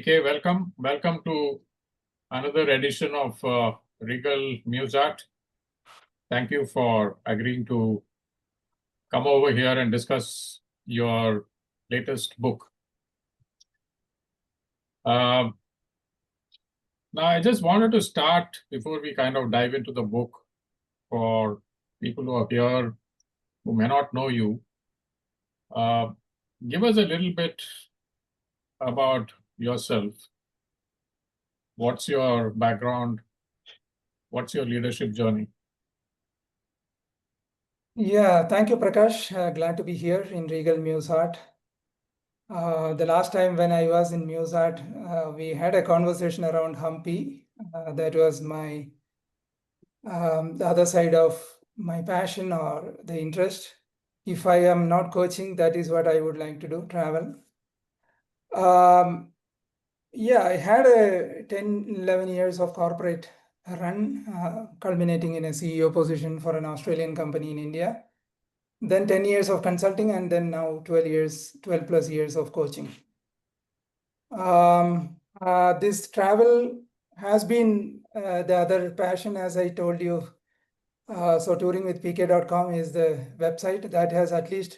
PK, welcome to another edition of Regal MuseArt. Thank you for agreeing to come over here and discuss your latest book. Now, I just wanted to start before we kind of dive into the book for people who are here who may not know you. Give us a little bit about yourself. What's your background? What's your leadership journey? Yeah, thank you, Prakash. Glad to be here in Regal MuseArt. The last time when I was in MuseArt, we had a conversation around Humpy. That was my the other side of my passion or the interest. If I am not coaching, that is what I would like to do, travel. Yeah, I had a 10, 11 years of corporate run, culminating in a CEO position for an Australian company in India. Then 10 years of consulting, and then now 12 plus years of coaching. This travel has been the other passion, as I told you. So touring with pk.com is the website that has at least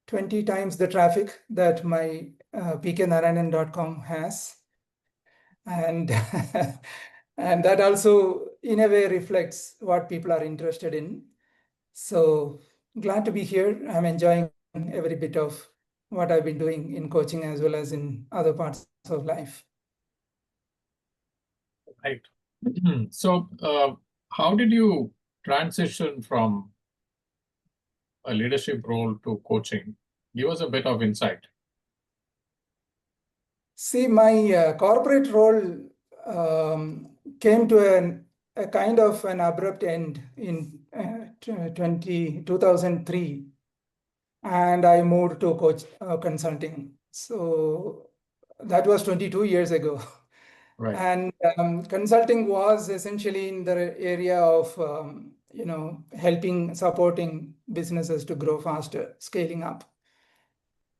20 times the traffic that my pknarayanan.com has. And, and that also in a way reflects what people are interested in. So glad to be here. I'm enjoying every bit of what I've been doing in coaching as well as in other parts of life. Right. So how did you transition from a leadership role to coaching? Give us a bit of insight. See, my corporate role came to a kind of an abrupt end in 2003, and I moved to coach consulting. So that was 22 years ago. Right. And consulting was essentially in the area of helping, supporting businesses to grow faster, scaling up.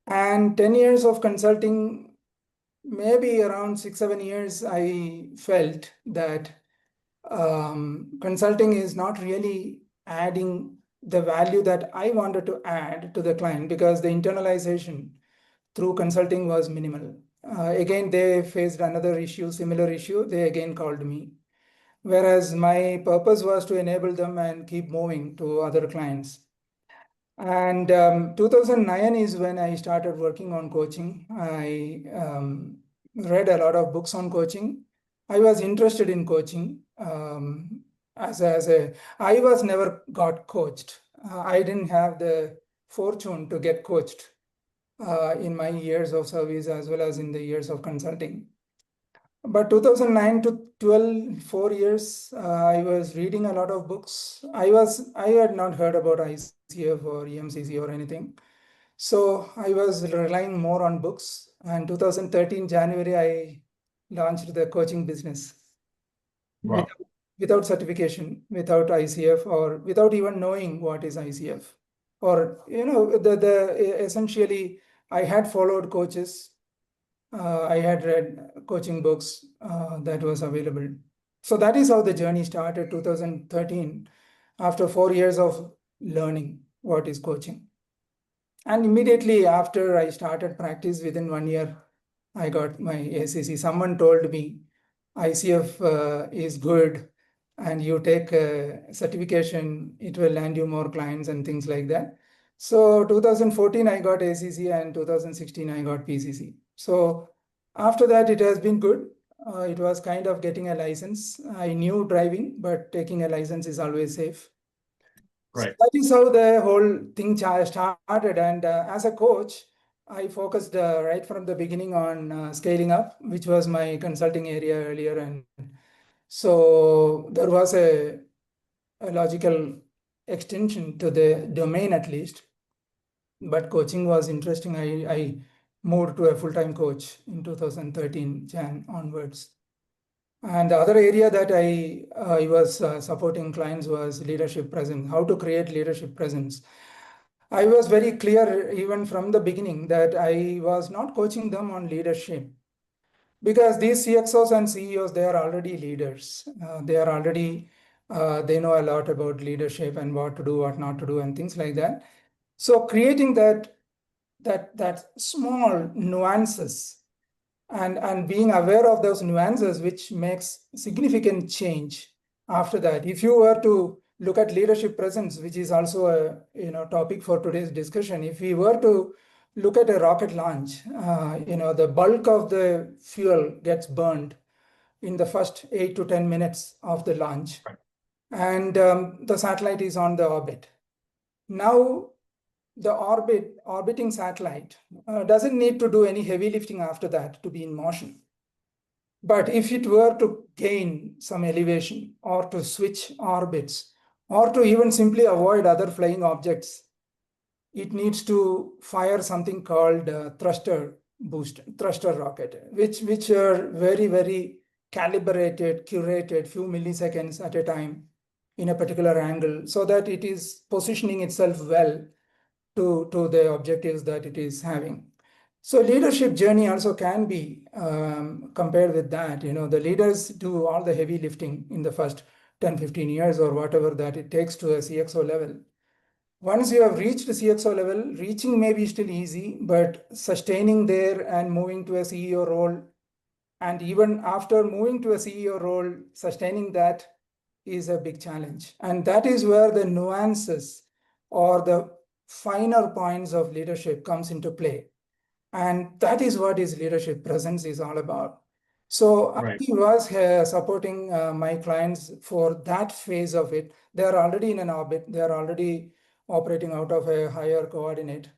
And 10 years of consulting, maybe around 6-7 years, I felt that consulting is not really adding the value that I wanted to add to the client, because the internalization through consulting was minimal. Again, they faced another issue, similar issue. They again called me. Whereas my purpose was to enable them and keep moving to other clients. And 2009 is when I started working on coaching. I read a lot of books on coaching. I was interested in coaching. I was never got coached. I didn't have the fortune to get coached in my years of service as well as in the years of consulting. But 2009 to 12, 4 years, I was reading a lot of books. I had not heard about ICF or EMCC or anything. So I was relying more on books. And 2013, January, I launched the coaching business. Wow. Without certification, without ICF, or without even knowing what is ICF. Or, essentially, I had followed coaches. I had read coaching books that was available. So that is how the journey started, 2013, after 4 years of learning what is coaching. And immediately after I started practice, within 1 year, I got my ACC. Someone told me ICF is good, and you take a certification, it will land you more clients and things like that. So 2014, I got ACC, and 2016, I got PCC. So after that, it has been good. It was kind of getting a license. I knew driving, but taking a license is always safe. Right. So that is how the whole thing started. And as a coach, I focused right from the beginning on scaling up, which was my consulting area earlier. And so there was a logical extension to the domain, at least. But coaching was interesting. I moved to a full-time coach in 2013, Jan onwards. And the other area that I was supporting clients was leadership presence, how to create leadership presence. I was very clear even from the beginning that I was not coaching them on leadership. because these CXOs and CEOs, they are already leaders. They are already, they know a lot about leadership and what to do, what not to do, and things like that. So creating that small nuances and being aware of those nuances, which makes significant change after that. If you were to look at leadership presence, which is also a topic for today's discussion, if we were to look at a rocket launch, the bulk of the fuel gets burned in the first 8 to 10 minutes of the launch, and the satellite is on the orbit. Now, the orbiting satellite doesn't need to do any heavy lifting after that to be in motion. But if it were to gain some elevation or to switch orbits or to even simply avoid other flying objects, it needs to fire something called thruster rocket, which are very, very calibrated, curated, few milliseconds at a time in a particular angle, so that it is positioning itself well to the objectives that it is having. So leadership journey also can be compared with that. The leaders do all the heavy lifting in the first 10, 15 years or whatever that it takes to a CXO level. Once you have reached the CXO level, reaching may be still easy, but sustaining there and moving to a CEO role, and even after moving to a CEO role, sustaining that is a big challenge. And that is where the nuances or the finer points of leadership comes into play. And that is what is leadership presence is all about. So Right. I was supporting my clients for that phase of it. They are already in an orbit. They are already operating out of a higher coordinate.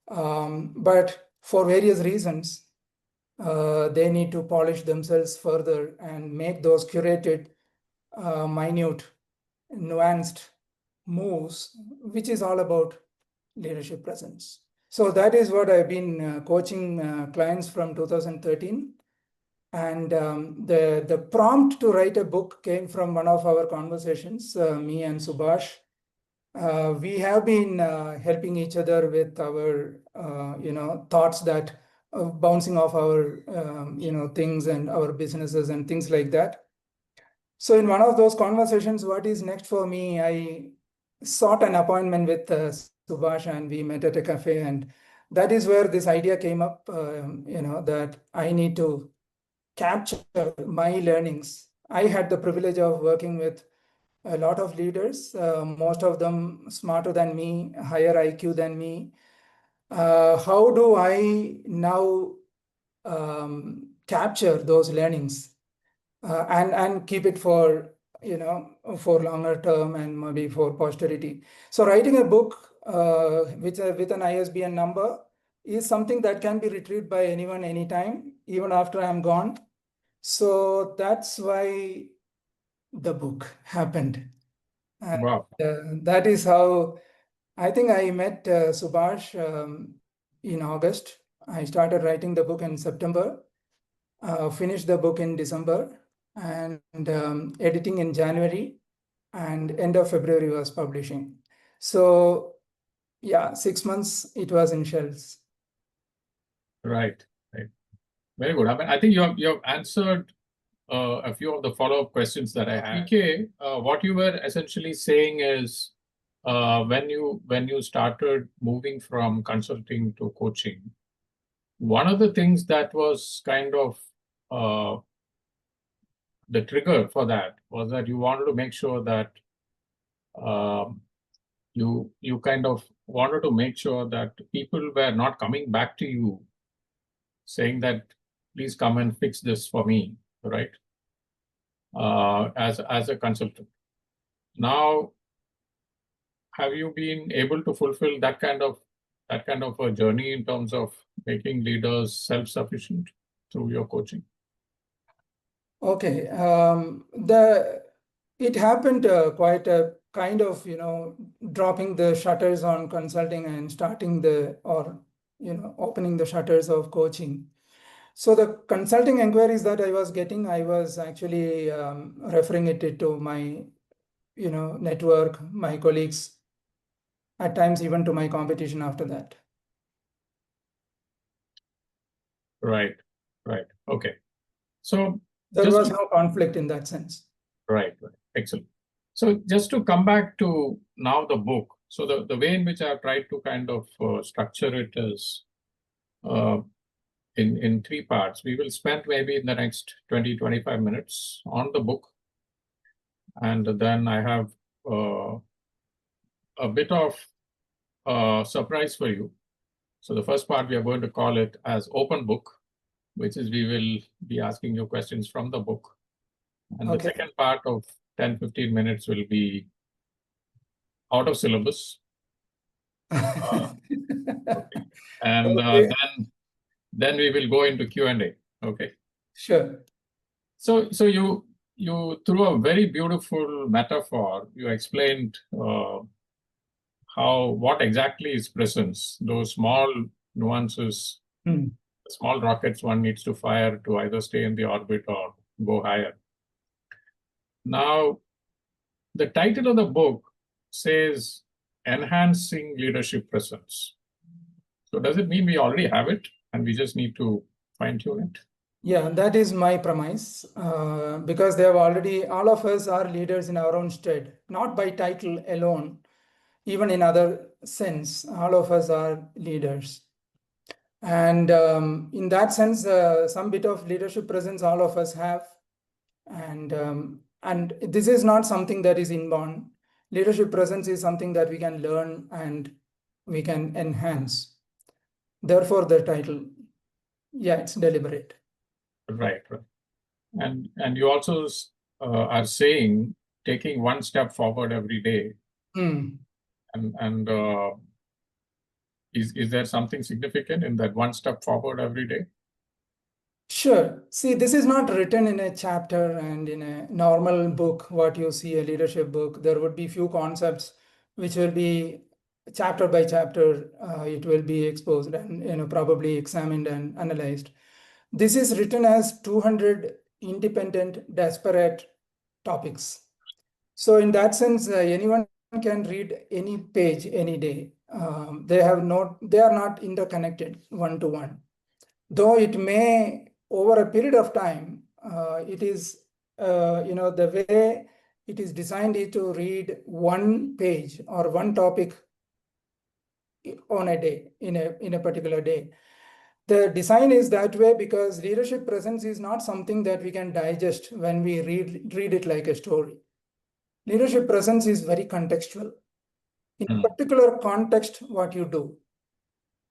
But for various reasons, they need to polish themselves further and make those curated, minute, nuanced moves, which is all about leadership presence. So that is what I've been coaching clients from 2013. And the prompt to write a book came from one of our conversations, me and Subhash. We have been helping each other with our, thoughts that bouncing off our, things and our businesses and things like that. So in one of those conversations, what is next for me? I sought an appointment with Subhash, and we met at a cafe, and that is where this idea came up. That I need to capture my learnings. I had the privilege of working with a lot of leaders, most of them smarter than me, higher IQ than me. How do I now capture those learnings and keep it for longer term and maybe for posterity? So writing a book with an ISBN number is something that can be retrieved by anyone, anytime, even after I'm gone. So that's why the book happened. And Wow. that is how I think I met Subhash in August. I started writing the book in September, finished the book in December, and editing in January, and end of February was publishing. So yeah, 6 months it was in shelves. Right. Right. Very good. I mean, I think you have answered a few of the follow-up questions that I had. PK, what you were essentially saying is when you started moving from consulting to coaching, one of the things that was kind of the trigger for that was that you wanted to make sure that you kind of wanted to make sure that people were not coming back to you saying that, please come and fix this for me, right? As a consultant. Now, have you been able to fulfill that kind of a journey in terms of making leaders self-sufficient through your coaching? Okay, it happened quite a kind of dropping the shutters on consulting and starting opening the shutters of coaching. So the consulting inquiries that I was getting, I was actually referring it to my network, my colleagues, at times even to my competition after that. Right. Okay. So There just was no conflict in that sense. right. Excellent. So just to come back to now the book. So the way in which I've tried to kind of structure it is in three parts. We will spend maybe in the next 20-25 minutes on the book. And then I have a bit of surprise for you. So the first part, we are going to call it as open book, which is we will be asking you questions from the book. And the second part of 10-15 minutes will be out of syllabus. Okay. And then we will go into Q&A. Okay. Sure. So you through a very beautiful metaphor, you explained what exactly is presence, those small nuances, small rockets one needs to fire to either stay in the orbit or go higher. Now, the title of the book says Enhancing Leadership Presence. So does it mean we already have it and we just need to fine-tune it? Yeah, that is my premise, because they have already, all of us are leaders in our own stead, not by title alone, even in other sense, all of us are leaders. And in that sense, some bit of leadership presence all of us have. And this is not something that is inborn. Leadership presence is something that we can learn and we can enhance. Therefore, the title, yeah, it's deliberate. Right. And you also are saying taking one step forward every day. And is there something significant in that one step forward every day? Sure. See, this is not written in a chapter and in a normal book, what you see, a leadership book. There would be few concepts which will be chapter by chapter, it will be exposed and probably examined and analyzed. This is written as 200 independent, disparate topics. So in that sense, anyone can read any page any day. They are not interconnected one to one. Though it may, over a period of time, it is, the way it is designed is to read one page or one topic on a day, in a particular day. The design is that way because leadership presence is not something that we can digest when we read it like a story. Leadership presence is very contextual. In a particular context, what you do,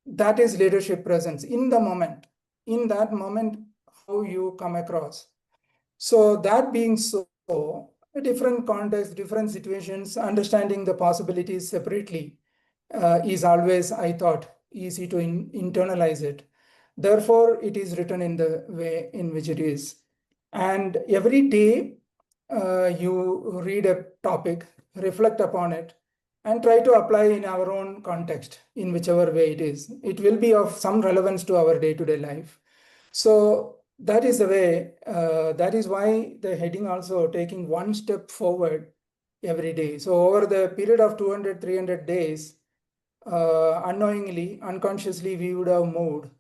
that is leadership presence in the moment. In that moment, how you come across. So that being so, a different context, different situations, understanding the possibilities separately is always, I thought, easy to internalize it. Therefore, it is written in the way in which it is. And every day you read a topic, reflect upon it, and try to apply in our own context in whichever way it is. It will be of some relevance to our day-to-day life. So that is the way, that is why the heading also taking one step forward every day. So over the period of 200, 300 days, unknowingly, unconsciously, we would have moved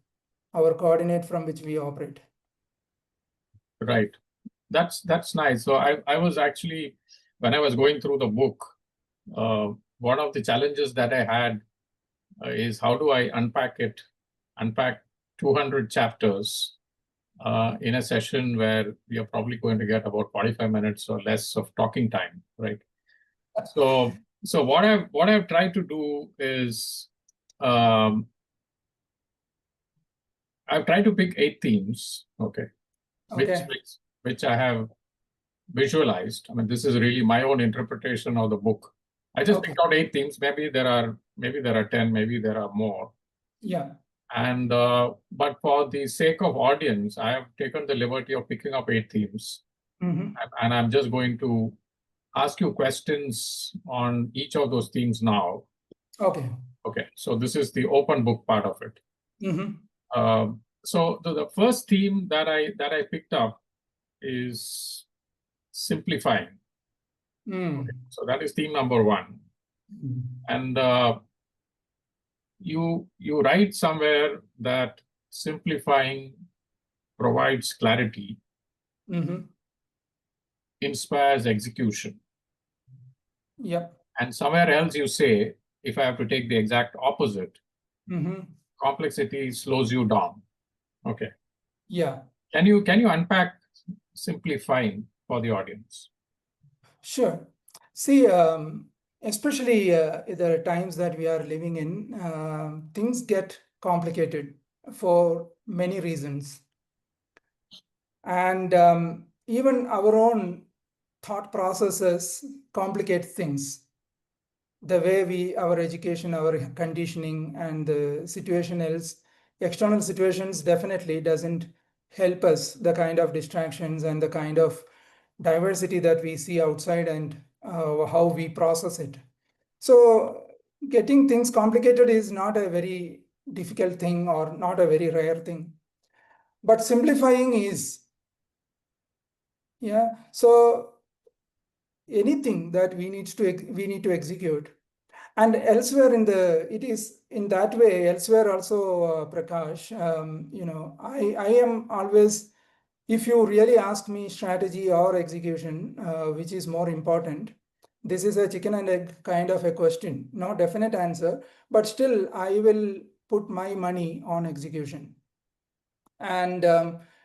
our coordinate from which we operate. Right. That's nice. So I was actually, when I was going through the book, one of the challenges that I had is how do I unpack 200 chapters in a session where we are probably going to get about 45 minutes or less of talking time, right? So what I've tried to do is I've tried to pick 8 themes, which I have visualized. I mean, this is really my own interpretation of the book. I just picked out 8 themes. Maybe there are 10, maybe there are more. Yeah. And but for the sake of audience, I have taken the liberty of picking up 8 themes, and I'm just going to ask you questions on each of those themes now. Okay. So this is the open book part of it. So the first theme that I picked up is simplifying. So that is theme number 1. And you write somewhere that simplifying provides clarity inspires execution. Yep. And somewhere else you say, if I have to take the exact opposite, complexity slows you down. Okay. Yeah. Can you unpack simplifying for the audience? Sure. See, especially the times that we are living in, things get complicated for many reasons. And even our own thought processes complicate things. The way our education, our conditioning, and the situation else, external situations definitely doesn't help us, the kind of distractions and the kind of diversity that we see outside, and how we process it. So getting things complicated is not a very difficult thing or not a very rare thing. But simplifying is, yeah. So anything that we need to execute. And elsewhere it is in that way, elsewhere also, Prakash, I am always, if you really ask me strategy or execution, which is more important, this is a chicken and egg kind of a question, no definite answer, but still I will put my money on execution. And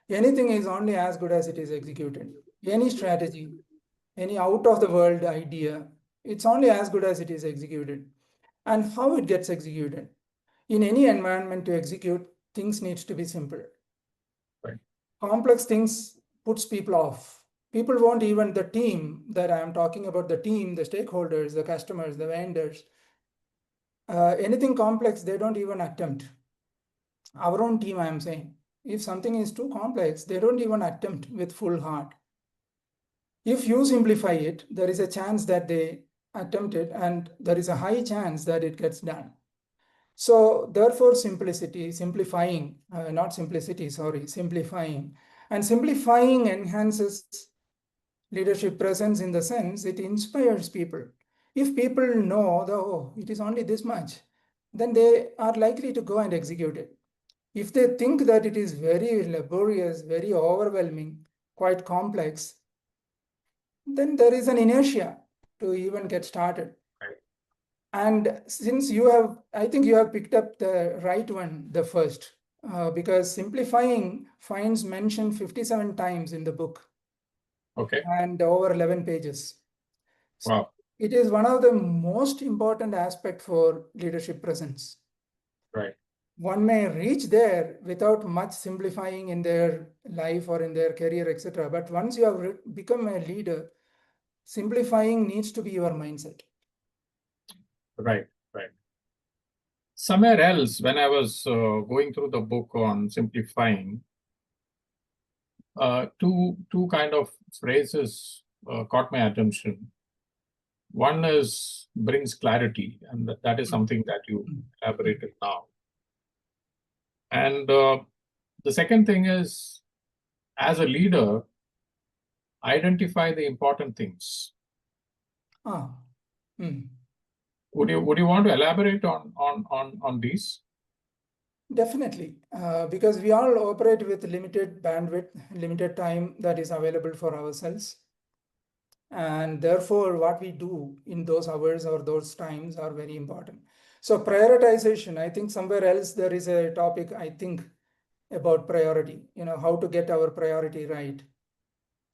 anything is only as good as it is executed. Any strategy, any out of the world idea, it's only as good as it is executed. And how it gets executed. In any environment to execute, things needs to be simple. Right. Complex things puts people off. People won't even, the team that I am talking about, the team, the stakeholders, the customers, the vendors, anything complex, they don't even attempt. Our own team, I am saying, if something is too complex, they don't even attempt with full heart. If you simplify it, there is a chance that they attempt it, and there is a high chance that it gets done. So therefore, simplifying, not simplicity, sorry, simplifying. And simplifying enhances leadership presence in the sense it inspires people. If people know oh, it is only this much, then they are likely to go and execute it. If they think that it is very laborious, very overwhelming, quite complex, then there is an inertia to even get started. Right. And since I think you have picked up the right one, the first, because simplifying finds mentioned 57 times in the book. Okay. And over 11 pages. Wow. It is one of the most important aspects for leadership presence. Right. One may reach there without much simplifying in their life or in their career, etc. But once you have become a leader, simplifying needs to be your mindset. Right. Right. Somewhere else, when I was going through the book on simplifying, two kind of phrases caught my attention. One is brings clarity, and that is something that you elaborated now. And the second thing is, as a leader, identify the important things. Would you want to elaborate on these? Definitely, because we all operate with limited bandwidth, limited time that is available for ourselves. And therefore, what we do in those hours or those times are very important. So prioritization, I think somewhere else there is a topic, I think, about priority, how to get our priority right.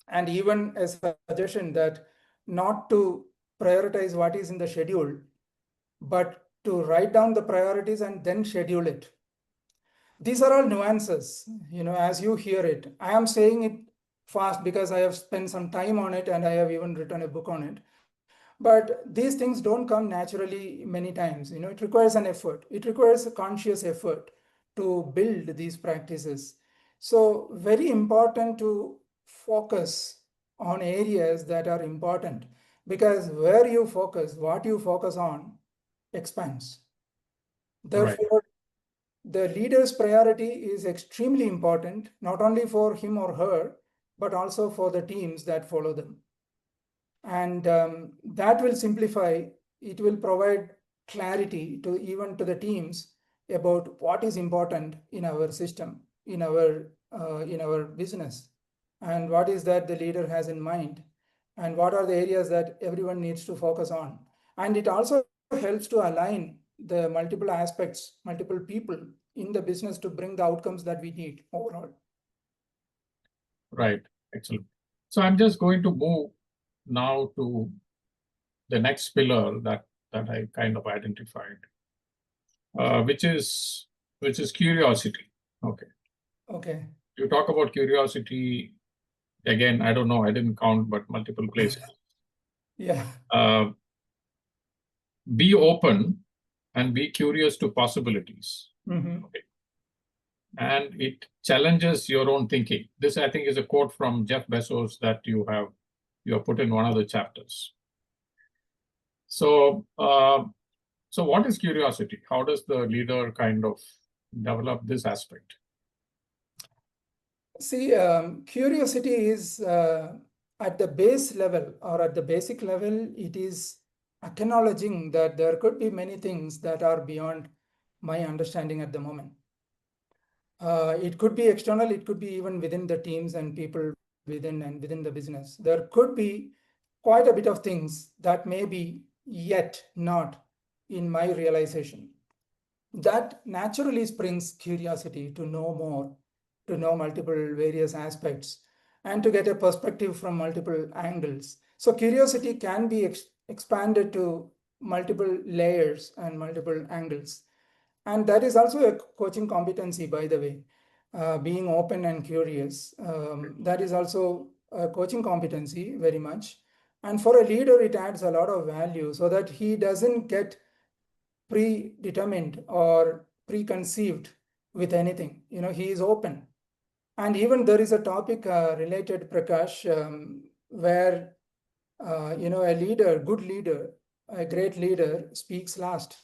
And even a suggestion that not to prioritize what is in the schedule, but to write down the priorities and then schedule it. These are all nuances, as you hear it. I am saying it fast because I have spent some time on it and I have even written a book on it. But these things don't come naturally many times. It requires an effort. It requires a conscious effort to build these practices. So very important to focus on areas that are important, because where you focus, what you focus on expands. Therefore, the leader's priority is extremely important, not only for him or her, but also for the teams that follow them. And that will simplify, it will provide clarity even to the teams about what is important in our system, in our business. and what is that the leader has in mind, and what are the areas that everyone needs to focus on. And it also helps to align the multiple aspects, multiple people in the business to bring the outcomes that we need overall. Right. Excellent. So I'm just going to move now to the next pillar that I kind of identified, which is curiosity. Okay. Okay. You talk about curiosity again. I don't know. I didn't count, but multiple places. Yeah. Be open and be curious to possibilities. Mm-hmm. Okay. And it challenges your own thinking. This, I think, is a quote from Jeff Bezos that you have put in one of the chapters. So, so what is curiosity? How does the leader kind of develop this aspect? See, curiosity is at the base level or at the basic level, it is acknowledging that there could be many things that are beyond my understanding at the moment. It could be external, it could be even within the teams and people within the business. There could be quite a bit of things that may be yet not in my realization. That naturally springs curiosity to know more, to know multiple various aspects, and to get a perspective from multiple angles. So curiosity can be expanded to multiple layers and multiple angles. And that is also a coaching competency, by the way. Being open and curious, that is also a coaching competency very much. And for a leader, it adds a lot of value so that he doesn't get predetermined or preconceived with anything. He is open. And even there is a topic related, Prakash, where a leader, good leader, a great leader speaks last.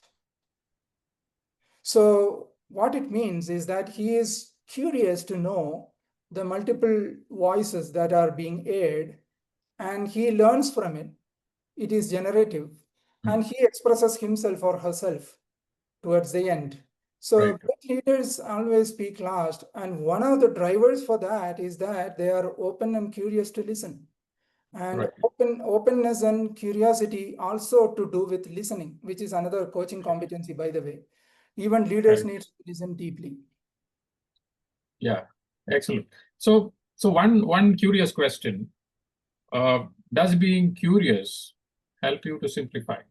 So what it means is that he is curious to know the multiple voices that are being aired, and he learns from it. It is generative, and he expresses himself or herself towards the end. So Right. great leaders always speak last, and one of the drivers for that is that they are open and curious to listen. And Right. openness and curiosity also to do with listening, which is another coaching competency, by the way. Even leaders Right. need to listen deeply. Yeah. Excellent. So one curious question: does being curious help you to simplify?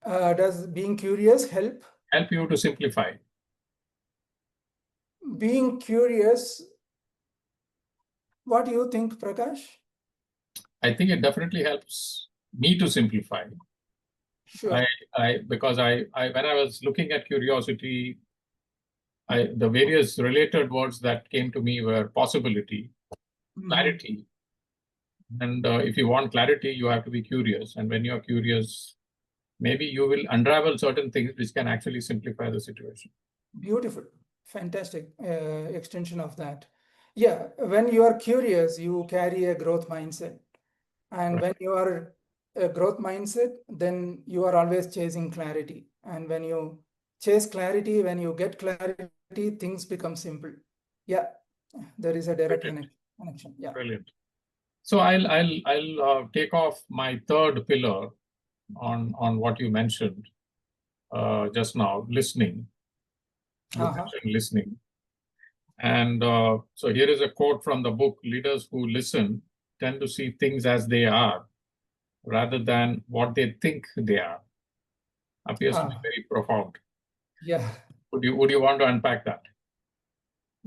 Does being curious help? Help you to simplify? Being curious, what do you think, Prakash? I think it definitely helps me to simplify. Sure. Because when I was looking at curiosity, the various related words that came to me were possibility, clarity, and if you want clarity, you have to be curious. And when you are curious, maybe you will unravel certain things which can actually simplify the situation. Beautiful. Fantastic extension of that. Yeah, when you are curious, you carry a growth mindset. And Right. when you are a growth mindset, then you are always chasing clarity. And when you chase clarity, when you get clarity, things become simple. Yeah, there is a direct connection. Yeah. Brilliant. So I'll take off my third pillar on what you mentioned just now, listening. You mentioned listening. And so here is a quote from the book: leaders who listen tend to see things as they are rather than what they think they are. Appears to be very profound. Yeah. Would you want to unpack that?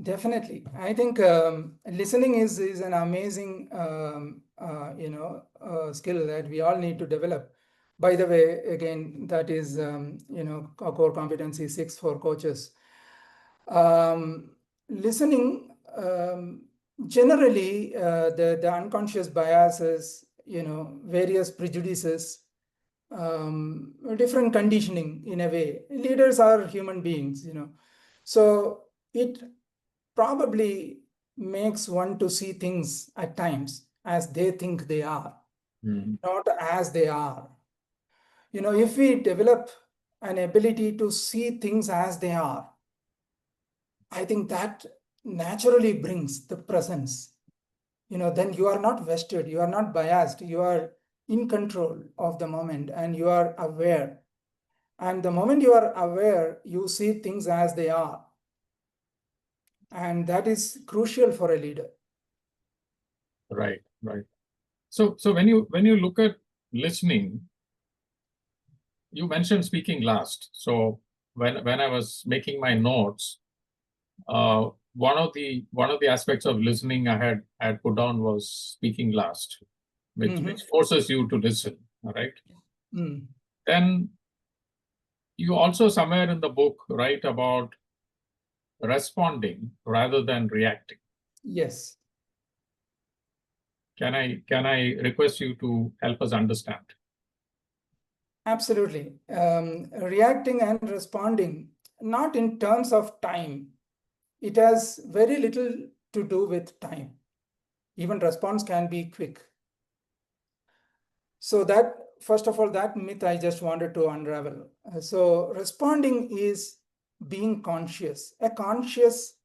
Definitely. I think listening is an amazing skill that we all need to develop. By the way, again, that is a core competency 6 for coaches. Listening, generally, the unconscious biases, various prejudices, different conditioning in a way. Leaders are human beings, so it probably makes one to see things at times as they think they are, not as they are. If we develop an ability to see things as they are, I think that naturally brings the presence, then you are not vested, you are not biased, you are in control of the moment and you are aware. And the moment you are aware, you see things as they are. And that is crucial for a leader. Right, right. So when you look at listening, you mentioned speaking last. So when I was making my notes, one of the aspects of listening I had put down was speaking last, which forces you to listen. All right. Then you also somewhere in the book write about responding rather than reacting. Yes. Can I request you to help us understand? Absolutely. Reacting and responding, not in terms of time. It has very little to do with time. Even response can be quick. So that, first of all, that myth I just wanted to unravel. So responding is being conscious. A conscious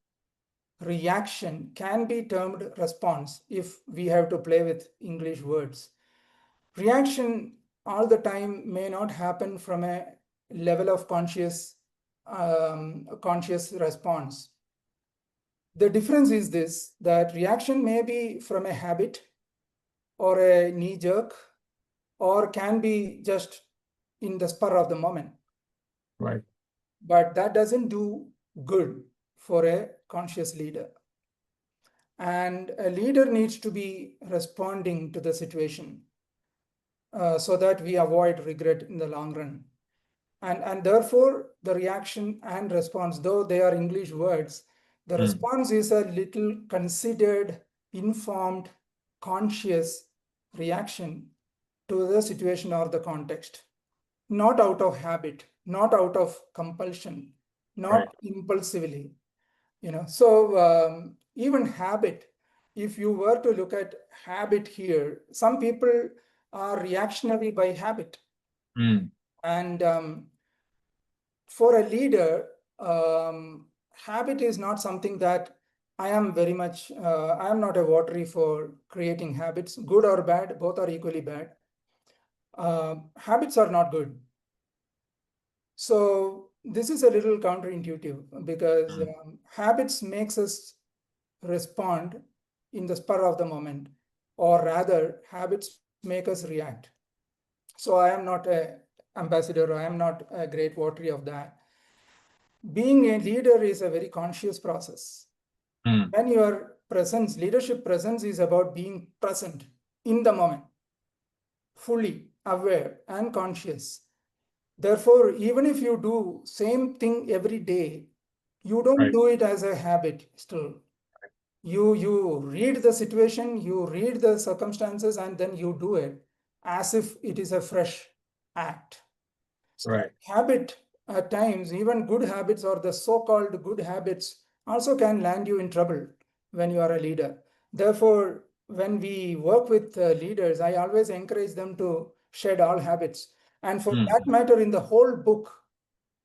reaction can be termed response if we have to play with English words. Reaction all the time may not happen from a level of conscious response. The difference is this, that reaction may be from a habit or a knee jerk, or can be just in the spur of the moment. Right. But that doesn't do good for a conscious leader. And a leader needs to be responding to the situation so that we avoid regret in the long run. And therefore, the reaction and response, though they are English words, the response is a little considered, informed, conscious reaction to the situation or the context, not out of habit, not out of compulsion, not impulsively. So even habit, if you were to look at habit here, some people are reactionary by habit. And for a leader, habit is not something that I am very much, I am not a votary for creating habits, good or bad, both are equally bad. Habits are not good. So this is a little counterintuitive because habits makes us respond in the spur of the moment, or rather habits make us react. So I am not a ambassador, I am not a great votary of that. Being a leader is a very conscious process. When your presence, leadership presence, is about being present in the moment, fully aware and conscious. Therefore, even if you do same thing every day, you don't do it as a habit still. You read the situation, you read the circumstances, and then you do it as if it is a fresh act. Right. Habit, at times, even good habits or the so-called good habits also can land you in trouble when you are a leader. Therefore, when we work with leaders, I always encourage them to shed all habits. And for that matter, in the whole book,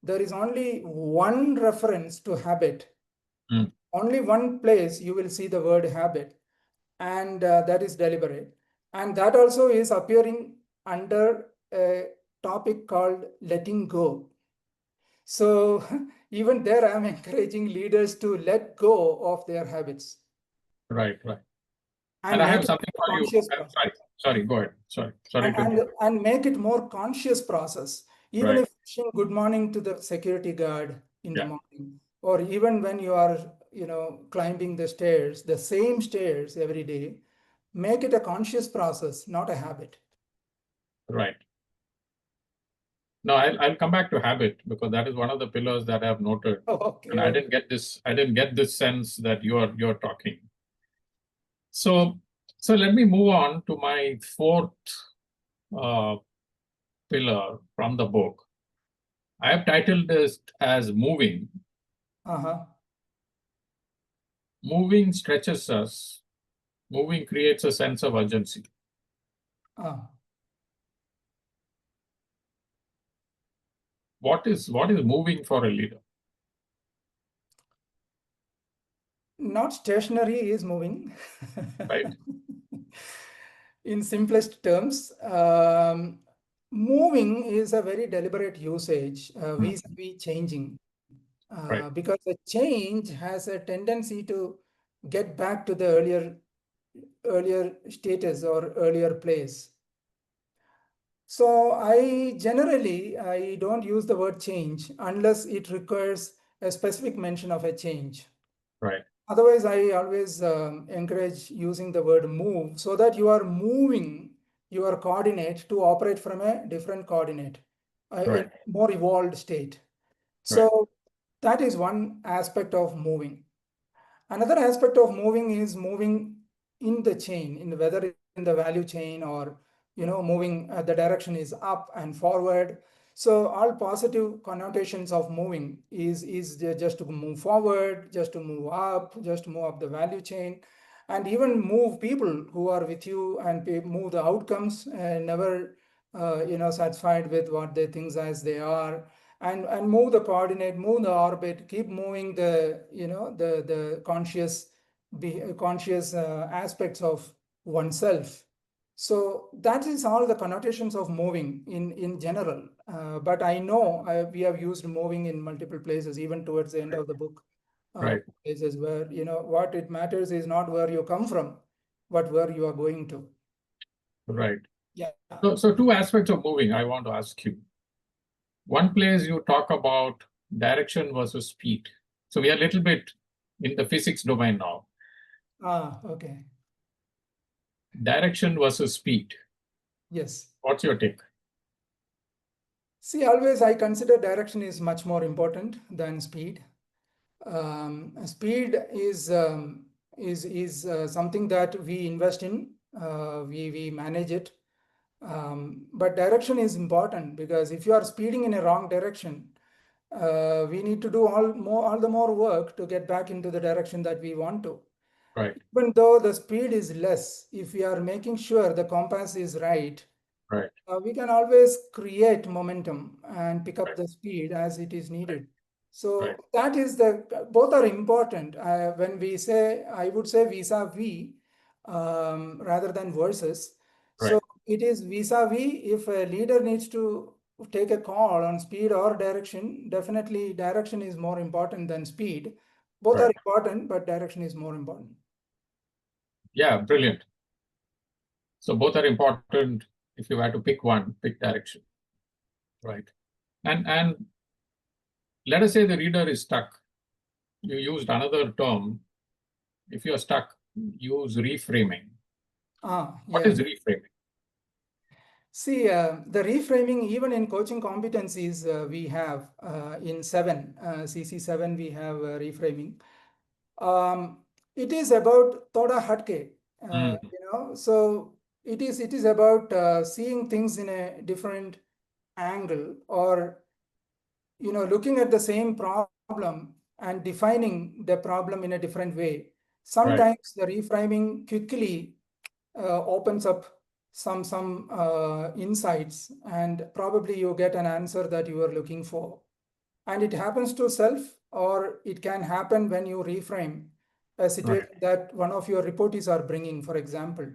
there is only one reference to habit. Only one place you will see the word habit, and that is deliberate. And that also is appearing under a topic called letting go. So even there, I'm encouraging leaders to let go of their habits. Right. And I make have it something a for you. conscious process. Sorry, go ahead. Sorry to interrupt. And make it more conscious process. Even if wishing good morning to the security guard in the morning, or even when you are, climbing the stairs, the same stairs every day, make it a conscious process, not a habit. Right. No, I'll come back to habit because that is one of the pillars that I have noted. Okay. And I didn't get this sense that you're talking. So let me move on to my fourth pillar from the book. I have titled this as moving. Moving stretches us. Moving creates a sense of urgency. What is moving for a leader? Not stationary is moving. Right. In simplest terms, moving is a very deliberate usage, vis-a-vis changing, Right. because the change has a tendency to get back to the earlier status or earlier place. So I don't use the word change unless it requires a specific mention of a change. Right. Otherwise, I always encourage using the word move so that you are moving your coordinate to operate from a different coordinate, Right. a more evolved state. Right. So that is one aspect of moving. Another aspect of moving is moving in the chain, whether in the value chain or moving the direction is up and forward. So all positive connotations of moving is just to move forward, just to move up, just to move up the value chain, and even move people who are with you and move the outcomes, never satisfied with what they think as they are, and move the coordinate, move the orbit, keep moving the the conscious aspects of oneself. So that is all the connotations of moving in general. But I know we have used moving in multiple places, even towards the end of the book. Right. Places where what it matters is not where you come from, but where you are going to. Right. Yeah. So two aspects of moving I want to ask you. One place you talk about direction versus speed. So we are a little bit in the physics domain now. Okay. Direction versus speed. Yes. What's your take? See, always I consider direction is much more important than speed. Speed is something that we invest in. We manage it. But direction is important, because if you are speeding in a wrong direction, we need to do all the more work to get back into the direction that we want to. Right. Even though the speed is less, if we are making sure the compass is right, Right. we can always create momentum and pick up Right. the speed as it is needed. Right. So that is both are important. When we say, I would say vis-a-vis rather than versus. So Right. it is vis-a-vis. If a leader needs to take a call on speed or direction, definitely direction is more important than speed. Both are Right. important, but direction is more important. Yeah, brilliant. So both are important. If you had to pick one, pick direction. Right. And let us say the reader is stuck. You used another term. If you're stuck, use reframing. What Yeah. is reframing? See, the reframing, even in coaching competencies, we have in 7, CC7, we have reframing. It is about thoda hatke, Mm. so it is about seeing things in a different angle, or looking at the same problem and defining the problem in a different way. Right. Sometimes the reframing quickly opens up some insights, and probably you get an answer that you are looking for. And it happens to self, or it can happen when you reframe a situation Right. that one of your reportees are bringing. For example,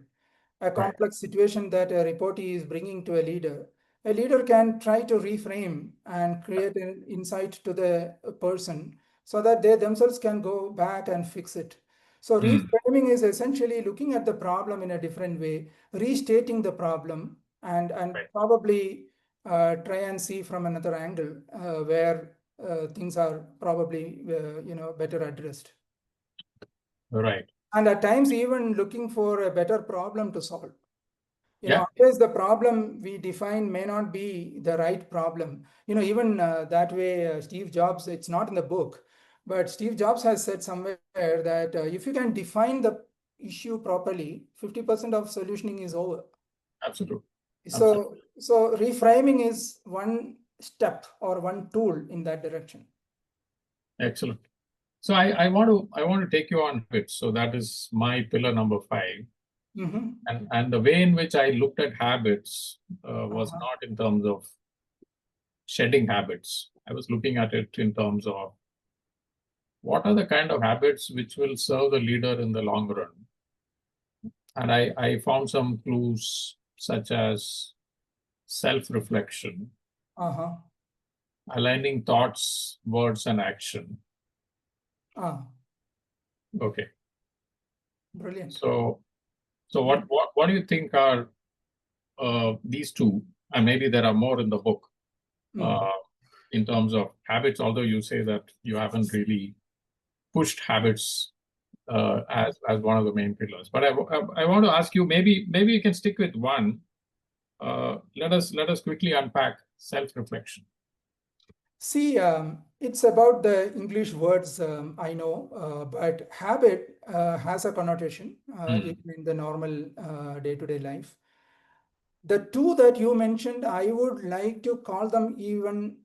a Right. complex situation that a reportee is bringing to a leader. A leader can try to reframe and create an insight to the person, so that they themselves can go back and fix it. So Mm. reframing is essentially looking at the problem in a different way, restating the problem, and Right. probably try and see from another angle where things are probably better addressed. Right. And at times even looking for a better problem to solve. Yeah. Always the problem we define may not be the right problem. Even that way, Steve Jobs, it's not in the book, but Steve Jobs has said somewhere that if you can define the issue properly, 50% of solutioning is over. Absolutely. So reframing is one step or one tool in that direction. Excellent. So I want to take you on a bit. So that is my pillar number 5. Mm-hmm. And the way in which I looked at habits was not in terms of shedding habits. I was looking at it in terms of what are the kind of habits which will serve the leader in the long run? And I found some clues such as self-reflection, Uh-huh. aligning thoughts, words, and action. Ah, Okay. brilliant. So what do you think are these two? And maybe there are more in the book in terms of habits, although you say that you haven't really pushed habits as one of the main pillars. But I want to ask you, maybe you can stick with one. Let us quickly unpack self-reflection. See, it's about the English words I know, but habit has a connotation in the normal day-to-day life. The two that you mentioned, I would like to call them even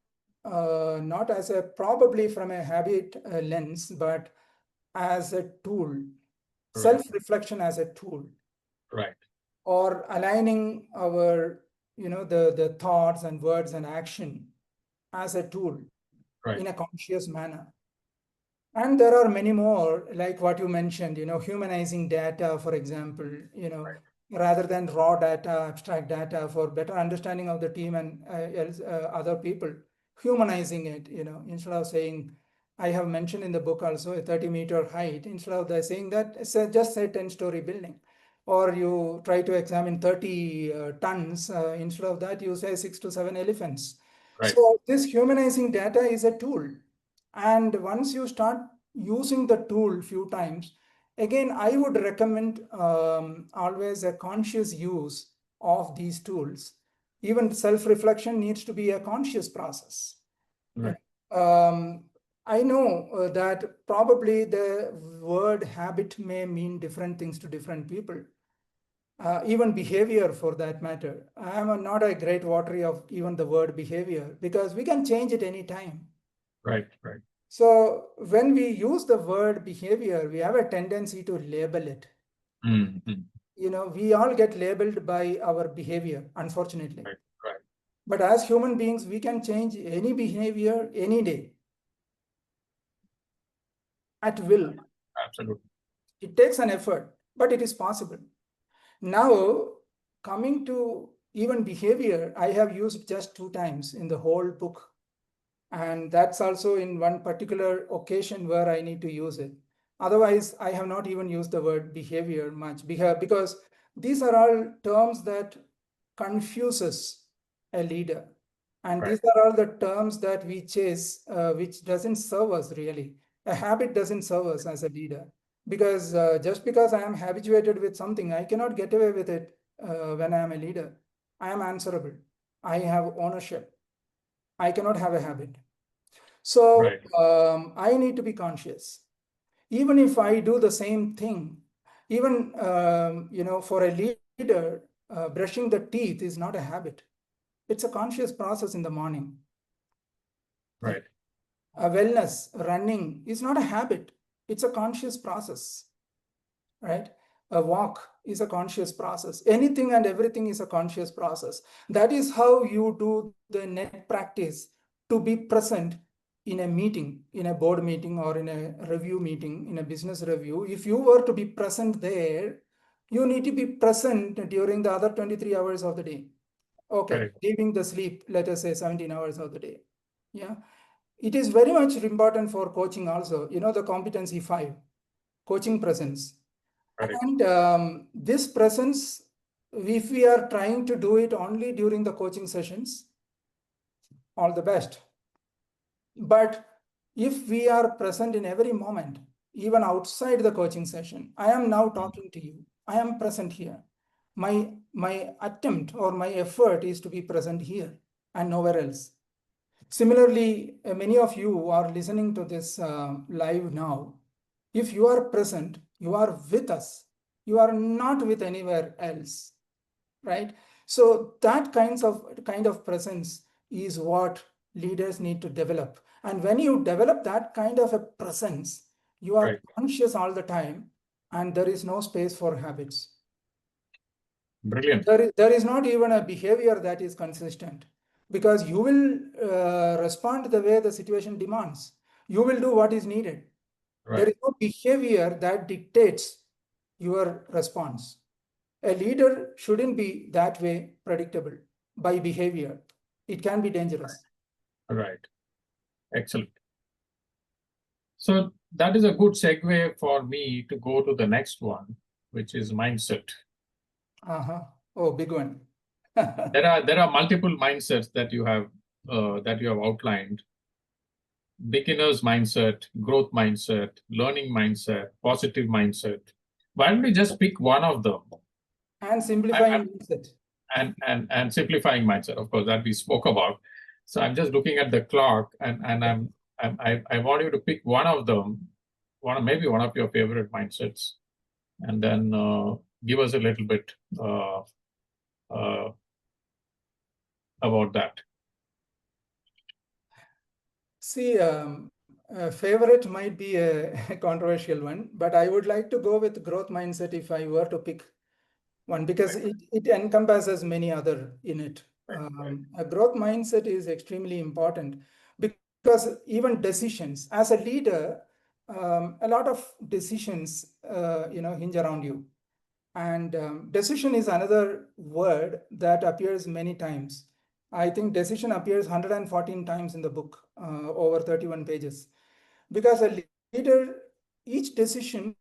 not as a probably from a habit lens, but as a tool, Right. self-reflection as a tool, Right. or aligning our, the thoughts and words and action as a tool Right. in a conscious manner. And there are many more, like what you mentioned, humanizing data, for example, rather than raw data, abstract data, for better understanding of the team and other people, humanizing it, instead of saying, I have mentioned in the book also a 30-meter height, instead of saying that it's just a 10-story building. Or you try to examine 30 tons, instead of that, you say 6 to 7 elephants. Right. So this humanizing data is a tool. And once you start using the tool few times, again, I would recommend always a conscious use of these tools. Even self-reflection needs to be a conscious process. Right. I know that probably the word habit may mean different things to different people. Even behavior for that matter. I am not a great votary of even the word behavior, because we can change it anytime. Right. Right. So when we use the word behavior, we have a tendency to label it. We all get labeled by our behavior, unfortunately. Right. Right. But as human beings, we can change any behavior any day at will. Absolutely. It takes an effort, but it is possible. Now, coming to even behavior, I have used just 2 times in the whole book. And that's also in one particular occasion where I need to use it. Otherwise, I have not even used the word behavior much, because these are all terms that confuses a leader. And Right. these are all the terms that we chase, which doesn't serve us really. A habit doesn't serve us as a leader, because just because I am habituated with something, I cannot get away with it when I am a leader. I am answerable. I have ownership. I cannot have a habit. So Right. I need to be conscious. Even if I do the same thing, even for a leader, brushing the teeth is not a habit. It's a conscious process in the morning. Right. A wellness, running is not a habit. It's a conscious process, right? A walk is a conscious process. Anything and everything is a conscious process. That is how you do the net practice to be present in a meeting, in a board meeting or in a review meeting, in a business review. If you were to be present there, you need to be present during the other 23 hours of the day. Okay, Correct. leaving the sleep, let us say 17 hours of the day. Yeah, it is very much important for coaching also. The competency 5, coaching presence. Correct. And this presence, if we are trying to do it only during the coaching sessions, all the best. But if we are present in every moment, even outside the coaching session, I am now talking to you. I am present here. My attempt or my effort is to be present here and nowhere else. Similarly, many of you are listening to this live now. If you are present, you are with us. You are not with anywhere else, right? So that kind of presence is what leaders need to develop. And when you develop that kind of a presence, you are conscious all the time, and there is no space for habits. Brilliant. There is not even a behavior that is consistent, because you will respond the way the situation demands. You will do what is needed. There Right. is no behavior that dictates your response. A leader shouldn't be that way predictable by behavior. It can be dangerous. Right. Excellent. So that is a good segue for me to go to the next one, which is mindset. Uh-huh. Oh, big one. There are multiple mindsets that you have outlined: beginner's mindset, growth mindset, learning mindset, positive mindset. Why don't we just pick one of them? And simplifying mindset. And simplifying mindset, of course, that we spoke about. So I'm just looking at the clock, and I want you to pick one of them, maybe one of your favorite mindsets, and then give us a little bit about that. See, favorite might be a controversial one, but I would like to go with growth mindset if I were to pick one, because it encompasses many other in it. A growth mindset is extremely important because even decisions, as a leader, a lot of decisions, hinge around you. And decision is another word that appears many times. I think decision appears 114 times in the book, over 31 pages. Because a leader, each decision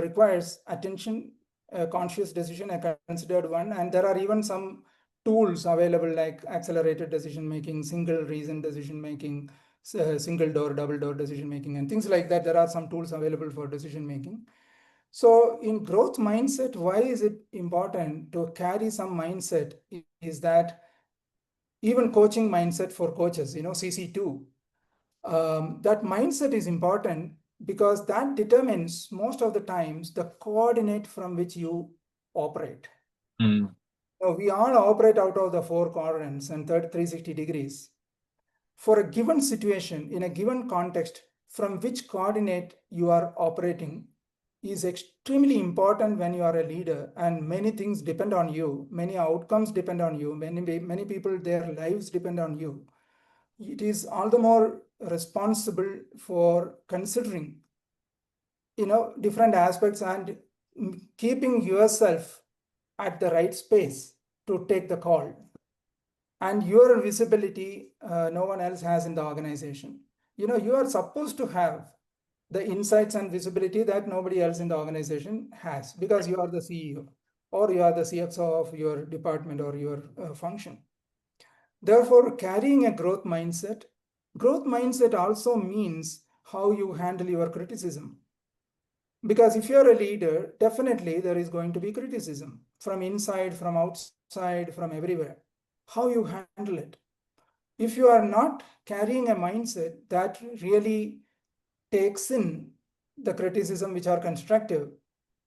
requires attention, a conscious decision, a considered one. And there are even some tools available like accelerated decision making, single reason decision making, single door, double door decision making, and things like that. There are some tools available for decision making. So in growth mindset, why is it important to carry some mindset is that even coaching mindset for coaches, CC2, that mindset is important because that determines most of the times the coordinate from which you operate. Mm. So we all operate out of the four quadrants and 360 degrees. For a given situation, in a given context, from which coordinate you are operating is extremely important when you are a leader, and many things depend on you, many outcomes depend on you, many people, their lives depend on you. It is all the more responsible for considering different aspects and keeping yourself at the right space to take the call. And your visibility, no one else has in the organization. You are supposed to have the insights and visibility that nobody else in the organization has, because you are the CEO or you are the CXO of your department or your function. Therefore, carrying a growth mindset also means how you handle your criticism. Because if you're a leader, definitely there is going to be criticism from inside, from outside, from everywhere. How you handle it. If you are not carrying a mindset that really takes in the criticism which are constructive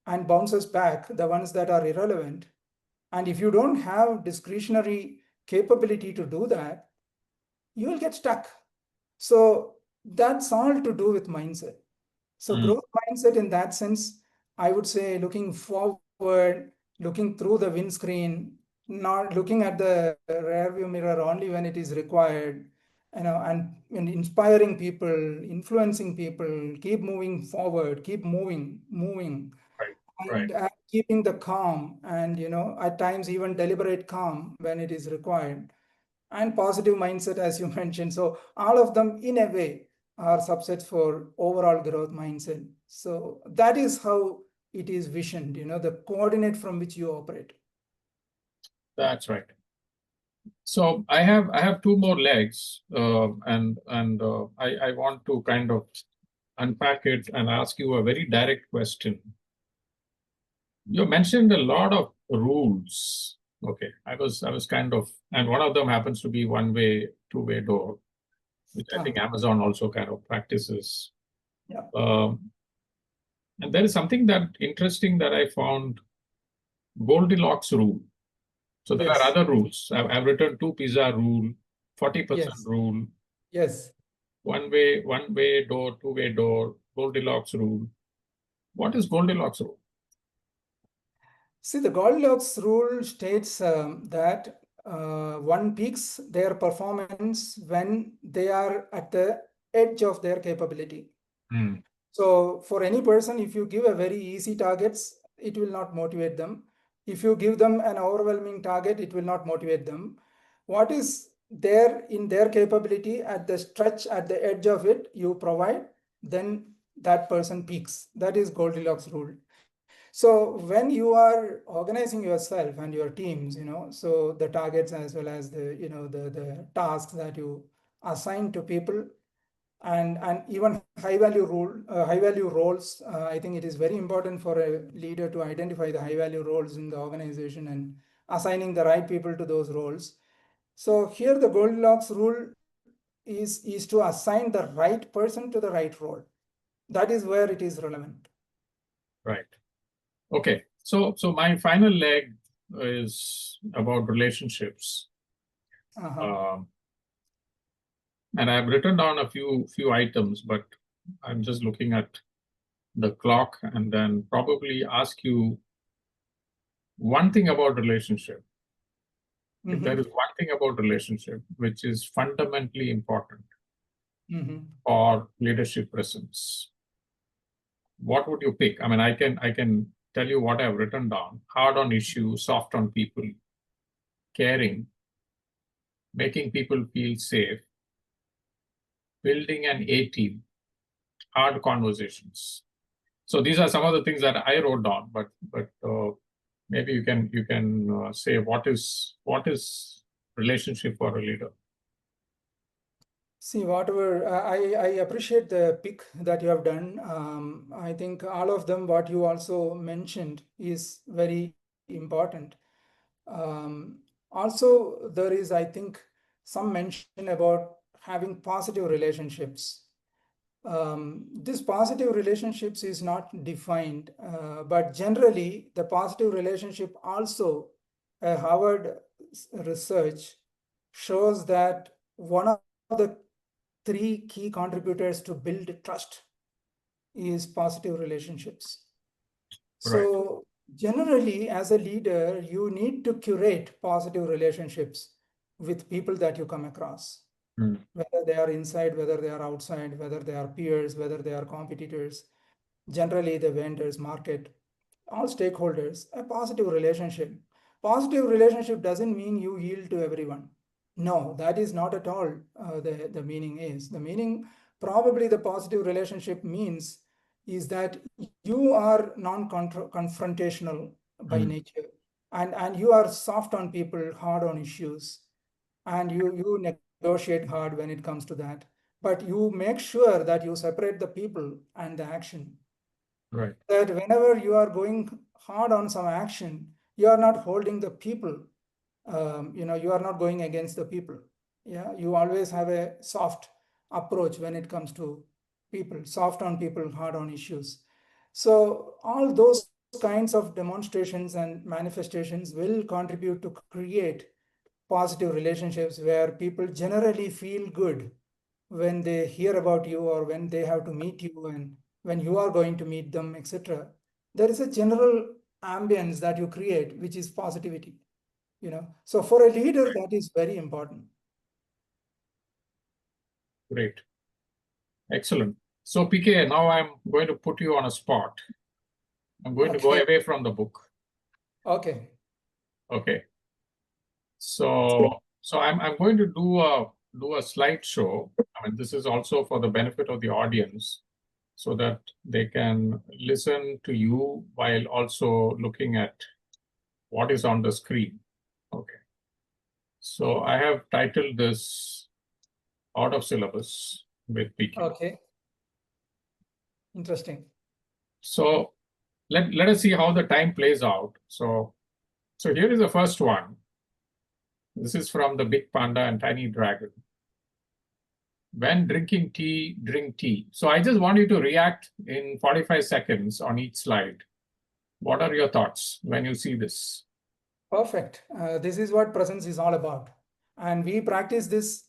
and bounces back the ones that are irrelevant, and if you don't have discretionary capability to do that, you will get stuck. So that's all to do with mindset. So growth mindset in that sense, I would say looking forward, looking through the windscreen, not looking at the rear view mirror only when it is required, and inspiring people, influencing people, keep moving forward, keep moving, Right. and keeping the calm, and at times even deliberate calm when it is required, and positive mindset, as you mentioned. So all of them in a way are subsets for overall growth mindset. So that is how it is visioned, the coordinate from which you operate. That's right. So I have two more legs, and I want to kind of unpack it and ask you a very direct question. You mentioned a lot of rules. Okay, I was kind of, and one of them happens to be one way, two-way door, which I think Amazon also kind of practices. Yeah. And there is something that interesting that I found: Goldilocks rule. So there are other rules. I've written 2 pizza rule, 40% rule, Yes. one way door, two-way door, Goldilocks rule. What is Goldilocks rule? See, the Goldilocks rule states that one peaks their performance when they are at the edge of their capability. So for any person, if you give a very easy targets, it will not motivate them. If you give them an overwhelming target, it will not motivate them. What is there in their capability at the stretch, at the edge of it, you provide, then that person peaks. That is Goldilocks rule. So when you are organizing yourself and your teams, so the targets as well as the tasks that you assign to people, and even high value roles, I think it is very important for a leader to identify the high value roles in the organization and assigning the right people to those roles. So here the Goldilocks rule is to assign the right person to the right role. That is where it is relevant. Right. Okay. So my final leg is about relationships. Um, and I've written down a few items, but I'm just looking at the clock and then probably ask you one thing about relationship. If there is one thing about relationship which is fundamentally important for leadership presence, what would you pick? I mean, I can tell you what I've written down: hard on issues, soft on people, caring, making people feel safe, building an A team, hard conversations. So these are some of the things that I wrote down, but maybe you can say what is relationship for a leader. See, whatever, I appreciate the pick that you have done. I think all of them, what you also mentioned, is very important. Also, there is, I think, some mention about having positive relationships. This positive relationships is not defined, but generally, the positive relationship also, Harvard research shows that one of the three key contributors to build trust is positive relationships. So generally, as a leader, you need to curate positive relationships with people that you come across, whether they are inside, whether they are outside, whether they are peers, whether they are competitors, generally the vendors, market, all stakeholders. A positive relationship. Positive relationship doesn't mean you yield to everyone. No, that is not at all the meaning is. The meaning, probably the positive relationship means is that you are non-confrontational by nature, and you are soft on people, hard on issues, and you negotiate hard when it comes to that. But you make sure that you separate the people and the action. Right. That whenever you are going hard on some action, you are not holding the people. You are not going against the people. Yeah, you always have a soft approach when it comes to people, soft on people, hard on issues. So all those kinds of demonstrations and manifestations will contribute to create positive relationships where people generally feel good when they hear about you or when they have to meet you and when you are going to meet them, etc. There is a general ambience that you create, which is positivity. So for a leader, that is very important. Great. Excellent. So PK, now I'm going to put you on a spot. I'm going to go away from the book. Okay. Okay. So I'm going to do a slideshow. I mean, this is also for the benefit of the audience, so that they can listen to you while also looking at what is on the screen. Okay. So I have titled this Out of Syllabus with PK. Okay. Interesting. So let us see how the time plays out. So here is the first one. This is from the Big Panda and Tiny Dragon. When drinking tea, drink tea. So I just want you to react in 45 seconds on each slide. What are your thoughts when you see this? Perfect. This is what presence is all about. And we practice this.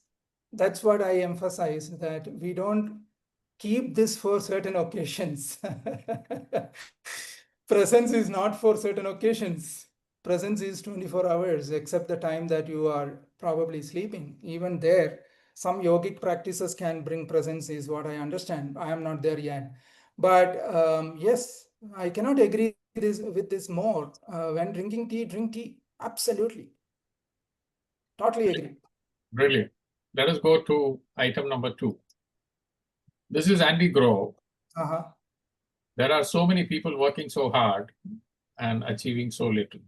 That's what I emphasize, that we don't keep this for certain occasions. Presence is not for certain occasions. Presence is 24 hours, except the time that you are probably sleeping. Even there, some yogic practices can bring presence, is what I understand. I am not there yet. But yes, I cannot agree with this more. When drinking tea, drink tea. Absolutely. Totally agree. Brilliant. Let us go to item number 2. This is Andy Grove. Uh-huh. There are so many people working so hard and achieving so little.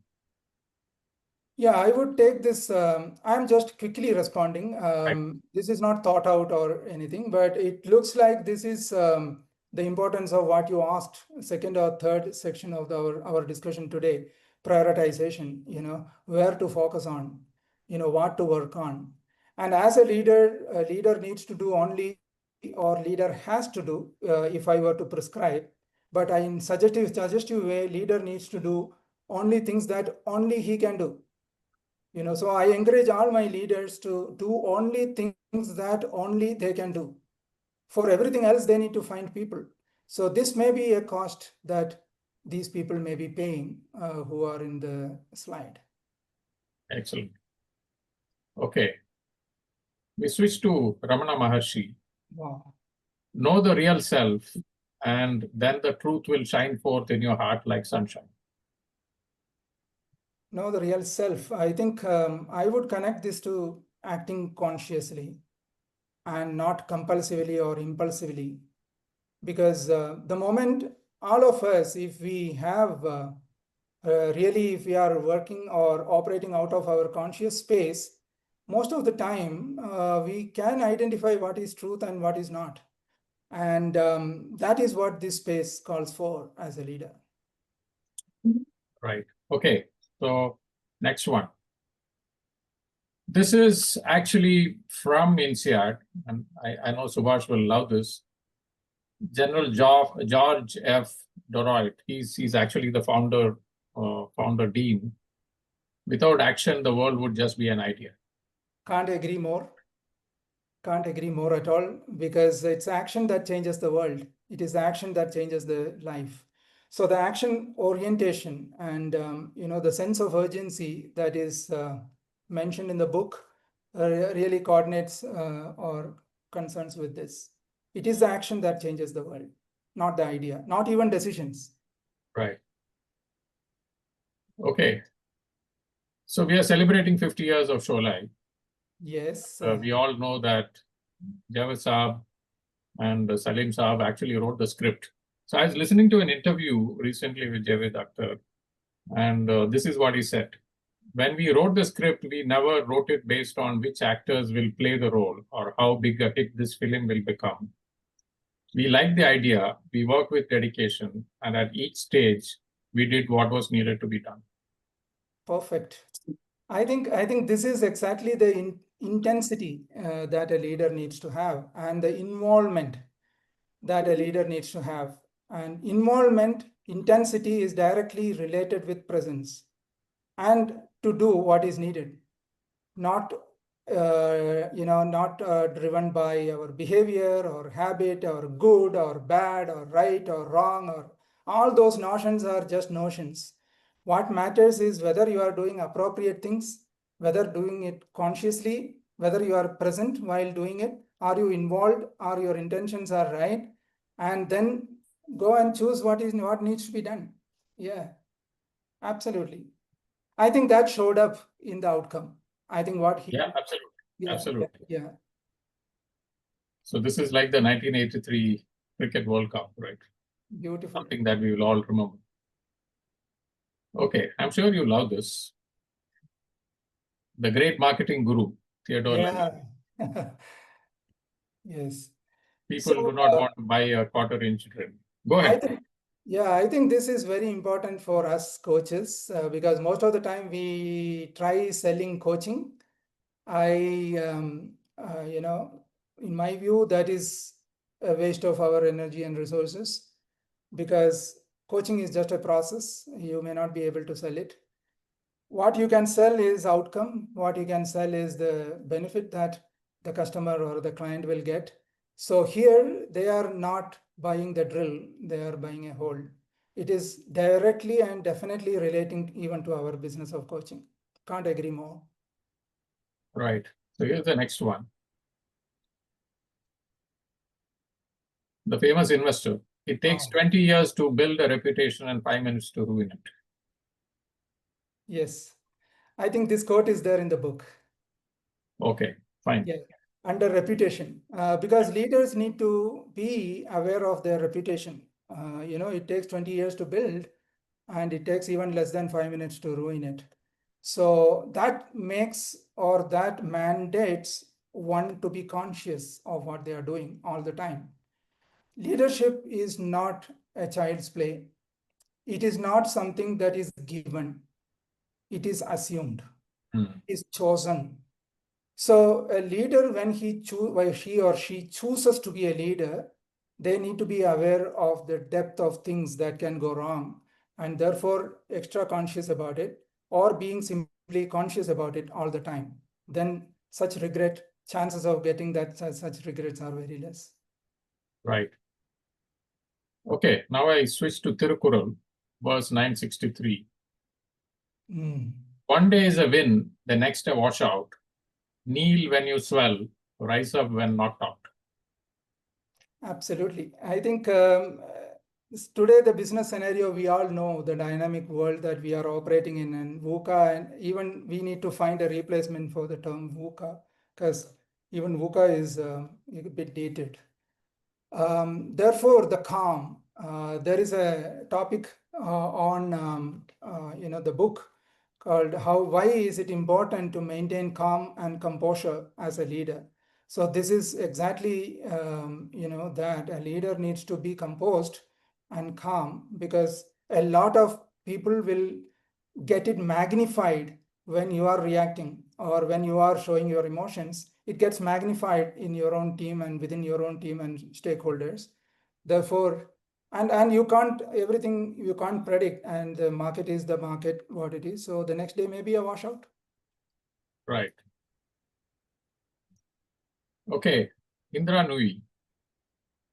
Yeah, I would take this. I'm just quickly responding. This is not thought out or anything, but it looks like this is the importance of what you asked, second or third section of our discussion today, prioritization, where to focus on, what to work on. And as a leader needs to do only, or leader has to do, if I were to prescribe, but in suggestive way, leader needs to do only things that only he can do. So I encourage all my leaders to do only things that only they can do. For everything else, they need to find people. So this may be a cost that these people may be paying who are in the slide. Excellent. Okay. We switch to Ramana Maharshi. Wow. Know the real self, and then the truth will shine forth in your heart like sunshine. Know the real self. I think I would connect this to acting consciously and not compulsively or impulsively. Because the moment all of us, if we have really, if we are working or operating out of our conscious space, most of the time we can identify what is truth and what is not. And that is what this space calls for as a leader. Right. Okay. So next one. This is actually from INSEAD, and I know Subhash will love this. General George F. Dorrit. He's actually the founder dean. Without action, the world would just be an idea. Can't agree more. Can't agree more at all, because it's action that changes the world. It is action that changes the life. So the action orientation and the sense of urgency that is mentioned in the book really coordinates or concerns with this. It is the action that changes the world, not the idea, not even decisions. Right. Okay. So we are celebrating 50 years of Sholai. Yes. We all know that Javed Saab and Salim Saab actually wrote the script. So I was listening to an interview recently with Javed Akhtar, and this is what he said. When we wrote the script, we never wrote it based on which actors will play the role or how big a hit this film will become. We liked the idea, we worked with dedication, and at each stage, we did what was needed to be done. Perfect. I think this is exactly the intensity that a leader needs to have, and the involvement that a leader needs to have. And involvement, intensity is directly related with presence and to do what is needed, not not driven by our behavior or habit or good or bad or right or wrong, or all those notions are just notions. What matters is whether you are doing appropriate things, whether doing it consciously, whether you are present while doing it, are you involved, are your intentions are right, and then go and choose what needs to be done. Yeah, absolutely. I think that showed up in the outcome. I think what he. Yeah, absolutely. Yeah, Absolutely. yeah. So this is like the 1983 Cricket World Cup, right? Beautiful. Something that we will all remember. Okay, I'm sure you love this. The great marketing guru, Theodore Levitt. Yeah. Yes. People So do not want to buy a quarter-inch drill. Go I ahead. think, yeah, I think this is very important for us coaches because most of the time we try selling coaching. In my view, that is a waste of our energy and resources, because coaching is just a process. You may not be able to sell it. What you can sell is outcome. What you can sell is the benefit that the customer or the client will get. So here they are not buying the drill, they are buying a hole. It is directly and definitely relating even to our business of coaching. Can't agree more. Right. So here's the next one. The famous investor, It takes Wow. 20 years to build a reputation and 5 minutes to ruin it. Yes. I think this quote is there in the book. Okay, fine. Yeah. Under reputation, because leaders need to be aware of their reputation. It takes 20 years to build, and it takes even less than 5 minutes to ruin it. So that makes or that mandates one to be conscious of what they are doing all the time. Leadership is not a child's play. It is not something that is given. It is assumed. It is chosen. So a leader, when he or she chooses to be a leader, they need to be aware of the depth of things that can go wrong, and therefore extra conscious about it, or being simply conscious about it all the time. Then chances of getting such regrets are very less. Right. Okay, now I switch to Tirukural, verse 963. One day is a win, the next a washout. Kneel when you swell, rise up when knocked out. Absolutely. I think today the business scenario, we all know the dynamic world that we are operating in, and VUCA, and even we need to find a replacement for the term VUCA, because even VUCA is a bit dated. Therefore, the calm. There is a topic on the book called why is it important to maintain calm and composure as a leader. So this is exactly that a leader needs to be composed and calm, because a lot of people will get it magnified when you are reacting or when you are showing your emotions. It gets magnified in your own team and within your own team and stakeholders. Therefore, and you can't predict, and the market is the market what it is. So the next day may be a washout. Right. Okay, Indra Nui.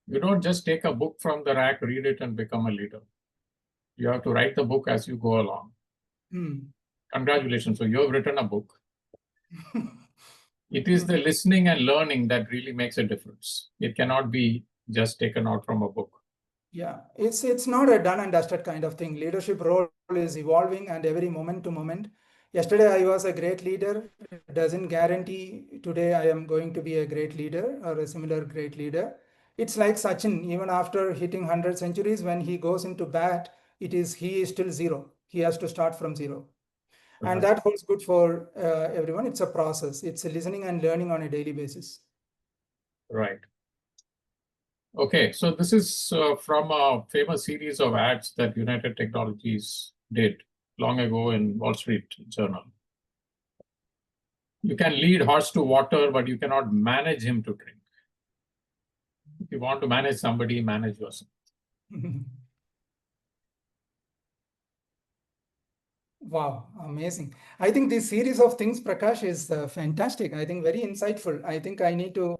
You don't just take a book from the rack, read it, and become a leader. You have to write the book as you go along. Congratulations. So you have written a book. It is the listening and learning that really makes a difference. It cannot be just taken out from a book. Yeah, it's not a done and dusted kind of thing. Leadership role is evolving, and every moment to moment. Yesterday I was a great leader. It doesn't guarantee today I am going to be a great leader or a similar great leader. It's like Sachin, even after hitting 100 centuries, when he goes into bat, he is still zero. He has to start from zero. And that holds good for everyone. It's a process. It's a listening and learning on a daily basis. Right. Okay, so this is from a famous series of ads that United Technologies did long ago in Wall Street Journal. You can lead horse to water, but you cannot manage him to drink. If you want to manage somebody, manage yourself. Wow, amazing. I think this series of things, Prakash, is fantastic. I think very insightful. I think I need to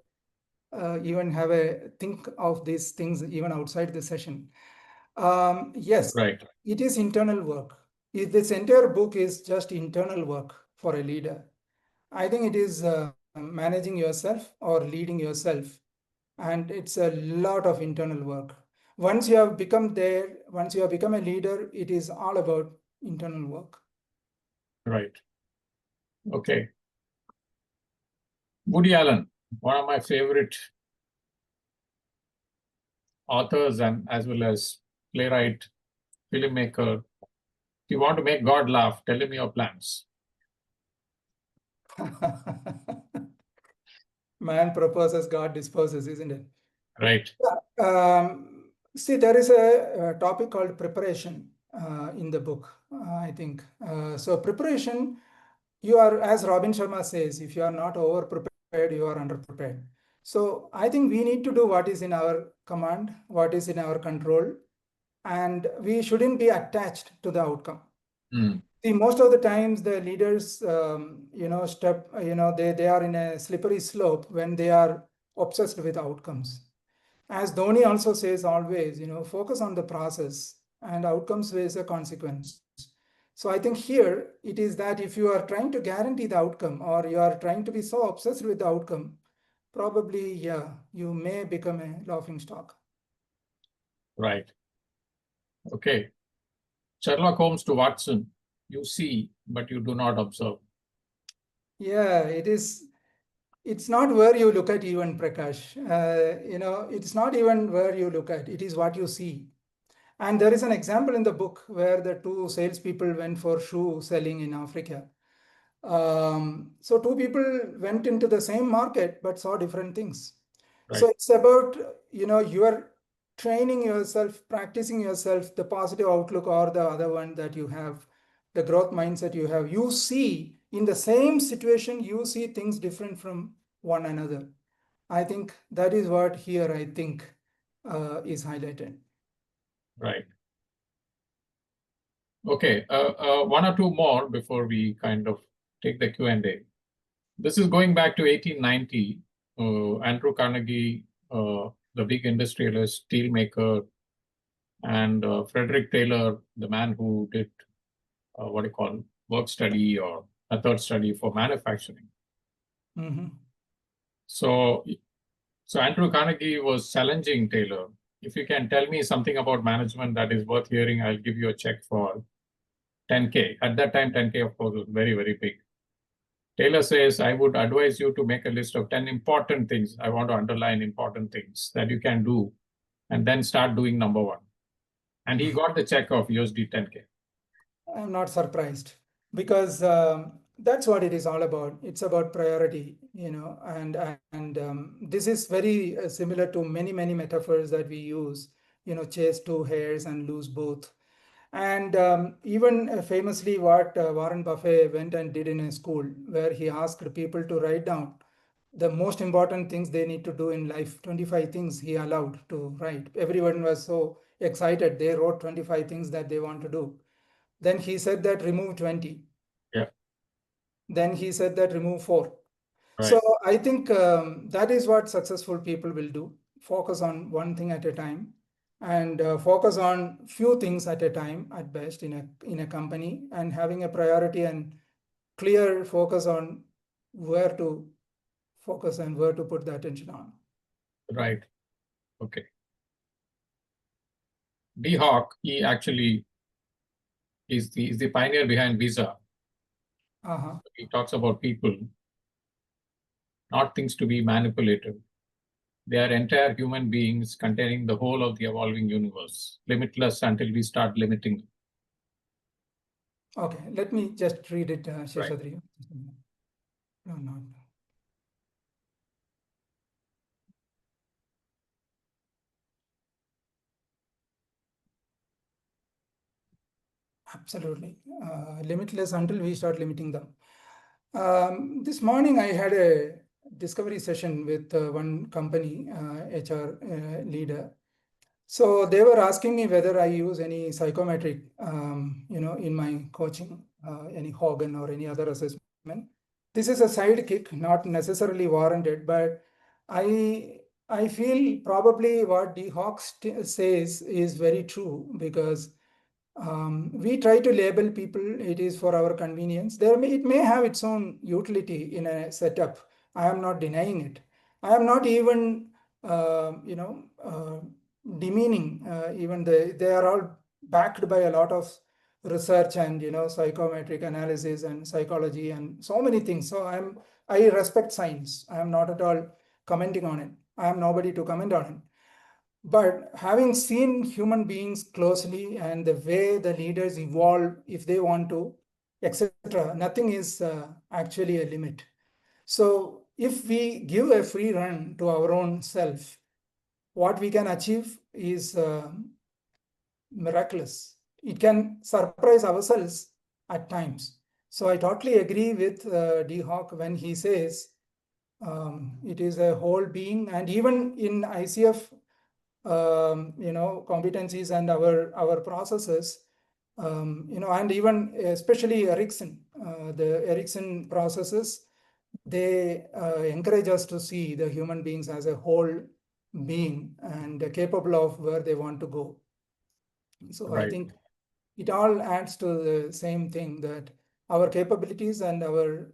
even have a think of these things even outside the session. Yes, right. It is internal work. If this entire book is just internal work for a leader, I think it is managing yourself or leading yourself. And it's a lot of internal work. Once you have become a leader, it is all about internal work. Right. Okay. Woody Allen, one of my favorite authors and as well as playwright, filmmaker. If you want to make God laugh, tell him your plans. Man proposes, God disposes, isn't it? Right. See, there is a topic called preparation in the book, I think. So preparation, you are, as Robin Sharma says, if you are not over prepared, you are underprepared. So I think we need to do what is in our command, what is in our control, and we shouldn't be attached to the outcome. See, most of the times the leaders, they are in a slippery slope when they are obsessed with outcomes. As Dhoni also says always, focus on the process and outcomes is a consequence. So I think here it is that if you are trying to guarantee the outcome or you are trying to be so obsessed with the outcome, probably, you may become a laughing stock. Right. Okay. Sherlock Holmes to Watson, you see, but you do not observe. Yeah, it is. It's not where you look at even, Prakash. It's not even where you look at, it is what you see. And there is an example in the book where the two salespeople went for shoe selling in Africa. So two people went into the same market but saw different things. Right. So it's about, you are training yourself, practicing yourself, the positive outlook or the other one that you have, the growth mindset you have. You see in the same situation, you see things different from one another. I think that is what here I think is highlighted. Right. Okay. One or two more before we kind of take the Q&A. This is going back to 1890. Andrew Carnegie, the big industrialist, steel maker, and Frederick Taylor, the man who did what do you call work study or method study for manufacturing. Mm-hmm. So Andrew Carnegie was challenging Taylor. If you can tell me something about management that is worth hearing, I'll give you a check for 10K. At that time, 10K, of course, was very, very big. Taylor says, I would advise you to make a list of 10 important things. I want to underline important things that you can do, and then start doing number one. And he got the check of USD 10K. I'm not surprised because that's what it is all about. It's about priority, and this is very similar to many metaphors that we use. Chase two hares and lose both. And even famously, what Warren Buffett went and did in a school where he asked people to write down the most important things they need to do in life. 25 things he allowed to write. Everyone was so excited. They wrote 25 things that they want to do. Then he said that remove 20. Yeah. Then he said that remove 4. Right. So I think that is what successful people will do. Focus on one thing at a time, and focus on few things at a time at best in a company, and having a priority and clear focus on where to focus and where to put the attention on. Right. Okay. D. Hawk, he actually is the pioneer behind Visa. Uh-huh. He talks about people, not things to be manipulated. They are entire human beings containing the whole of the evolving universe, limitless until we start limiting them. Okay, let me just read it, Right. Sheshadri. No. Absolutely. Limitless until we start limiting them. This morning I had a discovery session with one company, HR leader. So they were asking me whether I use any psychometric, in my coaching, any Hogan or any other assessment. This is a sidekick, not necessarily warranted, but I feel probably what D. Hawk says is very true, because we try to label people. It is for our convenience. It may have its own utility in a setup. I am not denying it. I am not even demeaning. Even they are all backed by a lot of research and psychometric analysis and psychology and so many things. So I respect science. I am not at all commenting on it. I am nobody to comment on it. But having seen human beings closely and the way the leaders evolve, if they want to, etc., nothing is actually a limit. So if we give a free run to our own self, what we can achieve is miraculous. It can surprise ourselves at times. So I totally agree with D. Hawk when he says it is a whole being. And even in ICF, competencies and our processes, and even especially Ericsson, the Ericsson processes, they encourage us to see the human beings as a whole being and capable of where they want to go. So Right. I think it all adds to the same thing, that our capabilities and there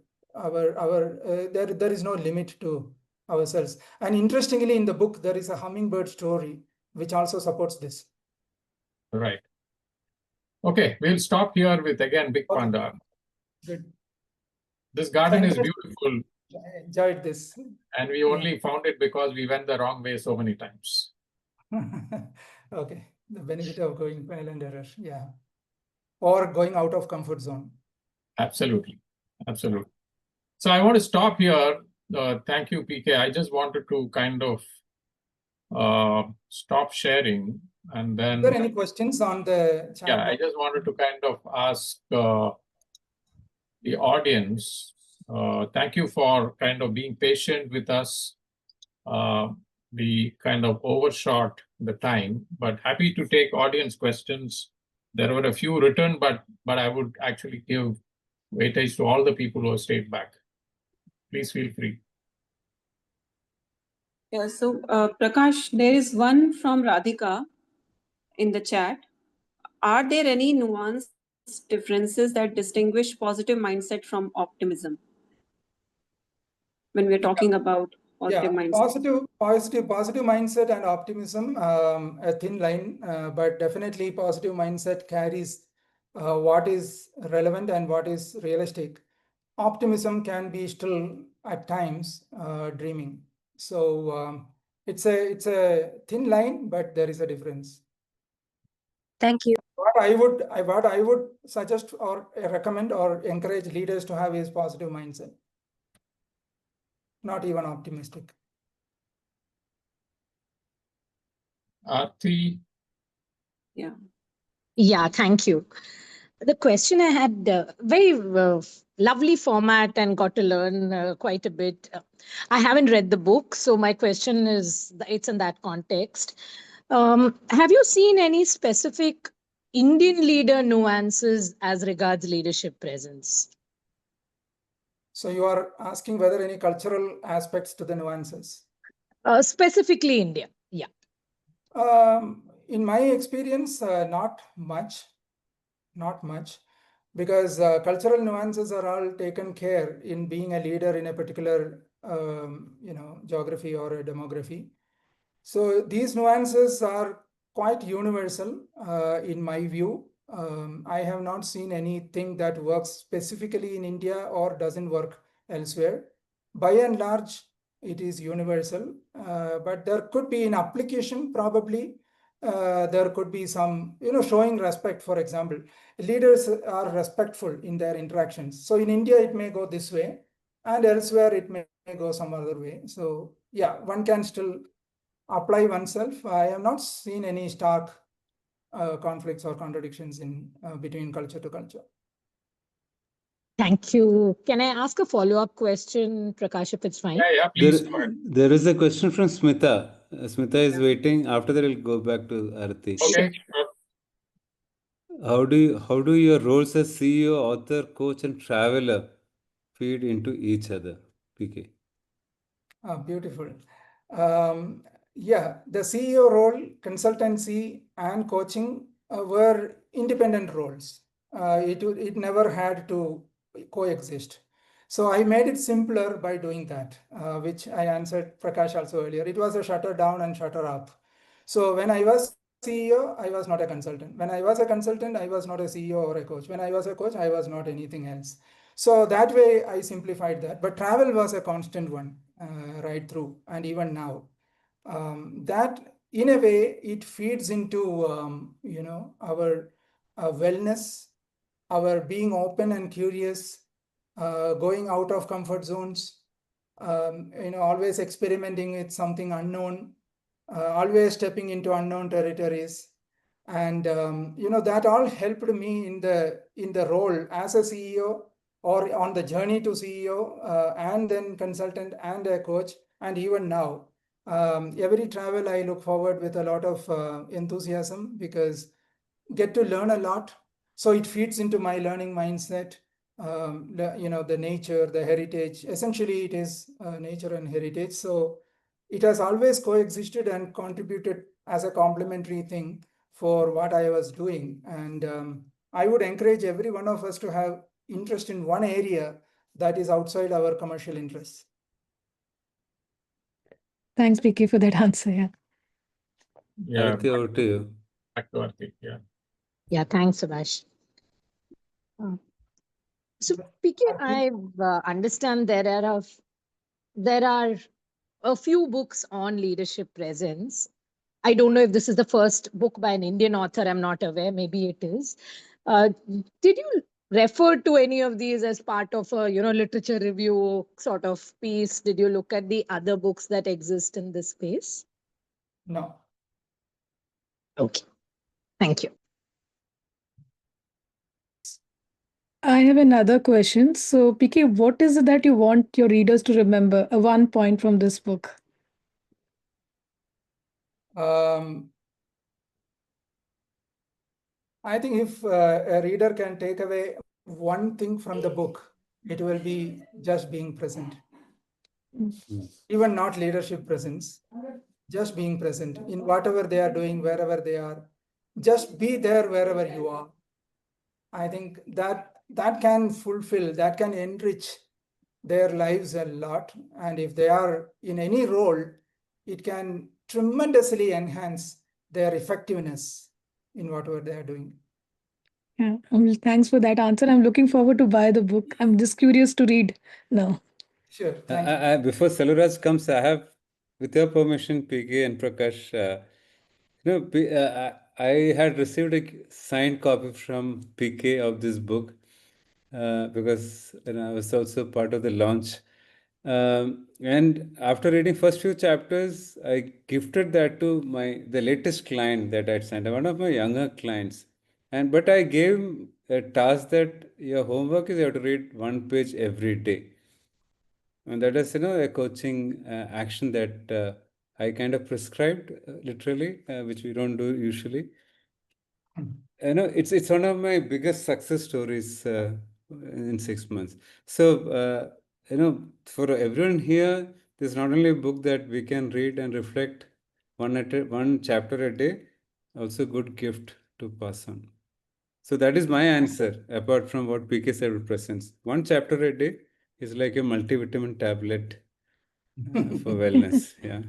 is no limit to ourselves. And interestingly, in the book there is a hummingbird story which also supports this. Right. Okay, we'll stop here with again Big Okay. Panda. Good. This garden is Fantastic. beautiful, I enjoyed this. and we only found it because we went the wrong way so many times. Okay. The benefit of going trial and error. Yeah. Or going out of comfort zone. Absolutely. Absolutely. So I want to stop here. Thank you, PK. I just wanted to kind of stop sharing and Are then, there any questions on the chat yeah, I box? just wanted to kind of ask the audience. Thank you for kind of being patient with us. We kind of overshot the time, but happy to take audience questions. There were a few written, but I would actually give weightage to all the people who have stayed back. Please feel free. Yeah, so Prakash, there is one from Radhika in the chat. Are there any nuanced differences that distinguish positive mindset from optimism? When we're talking about positive mindset. Positive mindset and optimism, a thin line, but definitely positive mindset carries what is relevant and what is realistic. Optimism can be still at times dreaming. So it's a thin line, but there is a difference. Thank you. What I would suggest or recommend or encourage leaders to have is positive mindset, not even optimistic. Aarti? Yeah, thank you. The question I had, very lovely format and got to learn quite a bit. I haven't read the book, so my question is, it's in that context. Have you seen any specific Indian leader nuances as regards leadership presence? So you are asking whether any cultural aspects to the nuances? Specifically India, yeah. In my experience, not much, because cultural nuances are all taken care in being a leader in a particular, geography or a demography. So these nuances are quite universal in my view. I have not seen anything that works specifically in India or doesn't work elsewhere. By and large, it is universal, but there could be in application probably. There could be some, showing respect, for example. Leaders are respectful in their interactions. So in India, it may go this way, and elsewhere, it may go some other way. So yeah, one can still apply oneself. I have not seen any stark conflicts or contradictions in between culture to culture. Thank you. Can I ask a follow-up question, Prakash, if it's fine? Yeah, please. There is a question from Smita. Smita is waiting. After that, we'll go back to Aarti. Okay. How do your roles as CEO, author, coach, and traveler feed into each other? PK. Beautiful. Yeah, the CEO role, consultancy, and coaching were independent roles. It never had to coexist. So I made it simpler by doing that, which I answered Prakash also earlier. It was a shutter down and shutter up. So when I was CEO, I was not a consultant. When I was a consultant, I was not a CEO or a coach. When I was a coach, I was not anything else. So that way I simplified that. But travel was a constant one right through, and even now. That in a way it feeds into our wellness, our being open and curious, going out of comfort zones, always experimenting with something unknown, always stepping into unknown territories. And that all helped me in the role as a CEO or on the journey to CEO, and then consultant and a coach, and even now. Every travel I look forward with a lot of enthusiasm, because get to learn a lot. So it feeds into my learning mindset. The nature, the heritage, essentially it is nature and heritage. So it has always coexisted and contributed as a complementary thing for what I was doing. And I would encourage every one of us to have interest in one area that is outside our commercial interests. Thanks, PK, for that answer. Yeah. Aarti, over to you. Chakravarti, yeah. Yeah, thanks, Subhash. So, PK, I understand there are a few books on leadership presence. I don't know if this is the first book by an Indian author. I'm not aware. Maybe it is. Did you refer to any of these as part of a literature review sort of piece? Did you look at the other books that exist in this space? No. Okay, thank you. I have another question. So, PK, what is it that you want your readers to remember? One point from this book. I think if a reader can take away one thing from the book, it will be just being present. Even not leadership presence, just being present in whatever they are doing, wherever they are. Just be there wherever you are. I think that can fulfill, that can enrich their lives a lot. And if they are in any role, it can tremendously enhance their effectiveness in whatever they are doing. Yeah, thanks for that answer. I'm looking forward to buy the book. I'm just curious to read now. Sure, thank you. Before Selvaraj comes, I have, with your permission, PK and Prakash, I had received a signed copy from PK of this book because I was also part of the launch. And after reading first few chapters, I gifted that to the latest client that I'd signed, one of my younger clients. But I gave him a task that your homework is you have to read one page every day. And that is, a coaching action that I kind of prescribed literally, which we don't do usually. It's one of my biggest success stories in 6 months. So, for everyone here, this is not only a book that we can read and reflect one chapter a day, also good gift to pass on. So that is my answer, apart from what PK said presents. One chapter a day is like a multivitamin tablet for wellness. Yeah.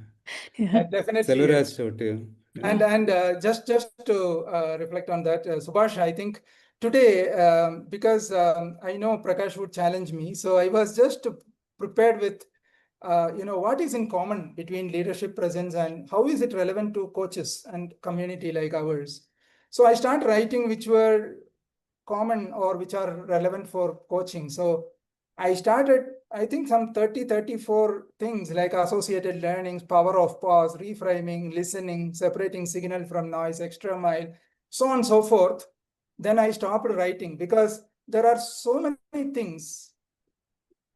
Definitely. Selvaraj, over to you. Yeah. And just to reflect on that, Subhash, I think today, because I know Prakash would challenge me, so I was just prepared with, what is in common between leadership presence and how is it relevant to coaches and community like ours. So I start writing which were common or which are relevant for coaching. So I started, I think, some 34 things like associated learnings, power of pause, reframing, listening, separating signal from noise, extra mile, so on and so forth. Then I stopped writing because there are so many things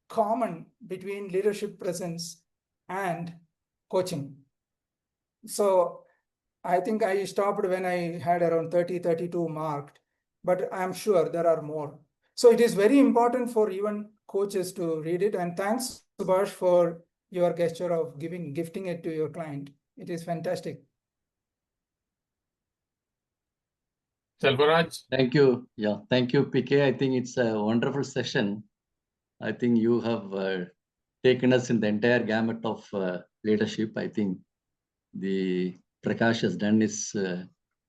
common between leadership presence and coaching. So I think I stopped when I had around 32 marked, but I'm sure there are more. So it is very important for even coaches to read it. And thanks, Subhash, for your gesture of gifting it to your client. It is fantastic. Selvaraj? Thank you. Yeah, thank you, PK. I think it's a wonderful session. I think you have taken us in the entire gamut of leadership. I think the Prakash has done his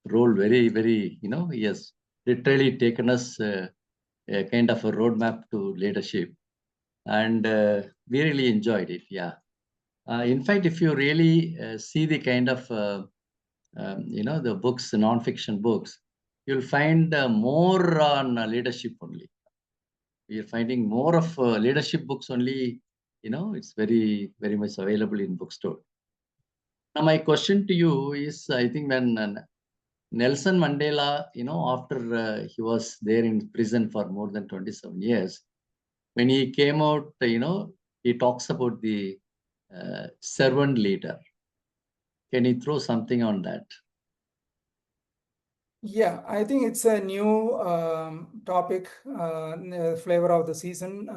role very, very, he has literally taken us a kind of a roadmap to leadership. And we really enjoyed it. Yeah. In fact, if you really see the kind of, the books, the non-fiction books, you'll find more on leadership only. We are finding more of leadership books only. It's very, very much available in bookstore. Now, my question to you is, I think when Nelson Mandela, after he was there in prison for more than 27 years, when he came out, he talks about the servant leader. Can you throw something on that? Yeah, I think it's a new topic, flavor of the season.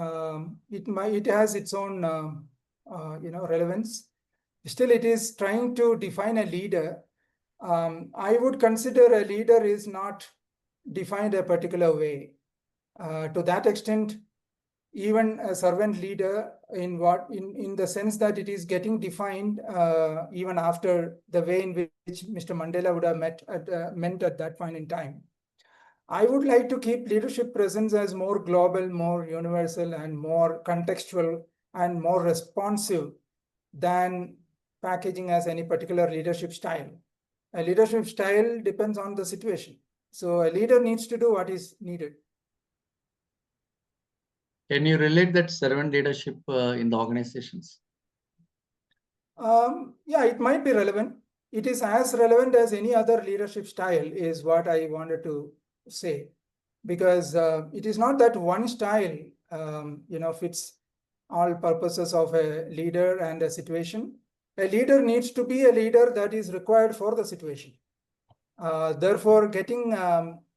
It has its own, relevance. Still, it is trying to define a leader. I would consider a leader is not defined a particular way. To that extent, even a servant leader in the sense that it is getting defined even after the way in which Mr. Mandela would have meant at that point in time. I would like to keep leadership presence as more global, more universal, and more contextual and more responsive than packaging as any particular leadership style. A leadership style depends on the situation. So a leader needs to do what is needed. Can you relate that servant leadership in the organizations? Yeah, it might be relevant. It is as relevant as any other leadership style is what I wanted to say, because it is not that one style fits all purposes of a leader and a situation. A leader needs to be a leader that is required for the situation. Therefore, getting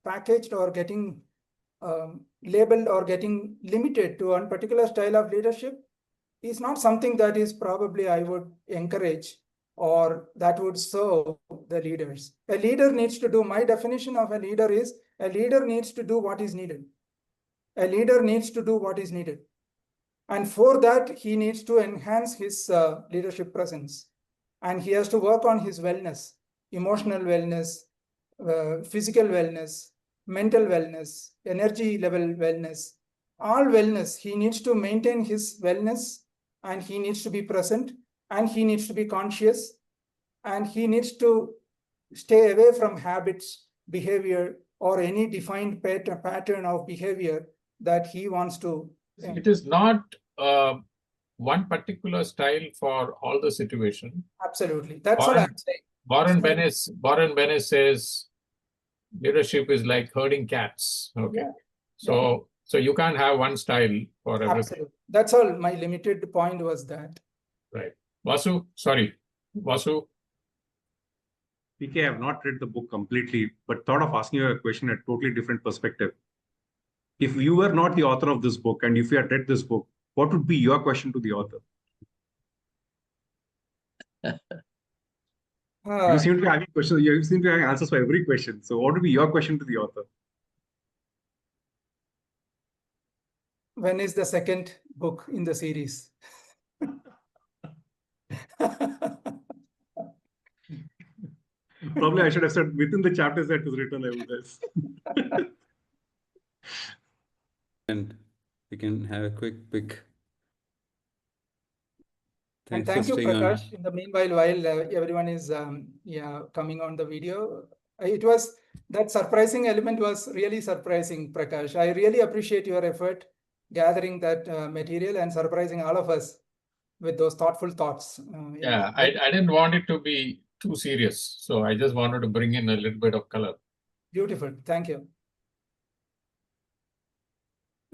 packaged or getting labeled or getting limited to one particular style of leadership is not something that is probably I would encourage or that would serve the leaders. A leader needs to do, my definition of a leader is, a leader needs to do what is needed. A leader needs to do what is needed. And for that, he needs to enhance his leadership presence. And he has to work on his wellness, emotional wellness, physical wellness, mental wellness, energy level wellness, all wellness. He needs to maintain his wellness, and he needs to be present, and he needs to be conscious, and he needs to stay away from habits, behavior, or any defined pattern of behavior that he wants to. It is not one particular style for all the situation. Absolutely. That's what I'm saying. Warren Bennis says leadership is like herding cats. Okay. Yeah. So you can't have one style for everything. Absolutely. That's all. My limited point was that. Right. Vasu, PK, I have not read the book completely, but thought of asking you a question at a totally different perspective. If you were not the author of this book and if you had read this book, what would be your question to the author? You seem to be having questions. You seem to be having answers for every question. So what would be your question to the author? When is the second book in the series? Probably I should have said within the chapters that was written, I would guess. And we can have a quick pick. And Thanks thank you, for staying on. Prakash. In the meanwhile, while everyone is coming on the video, it was that surprising element was really surprising, Prakash. I really appreciate your effort gathering that material and surprising all of us with those thoughtful thoughts. Yeah, I didn't want it to be too serious, so I just wanted to bring in a little bit of color. Beautiful. Thank you.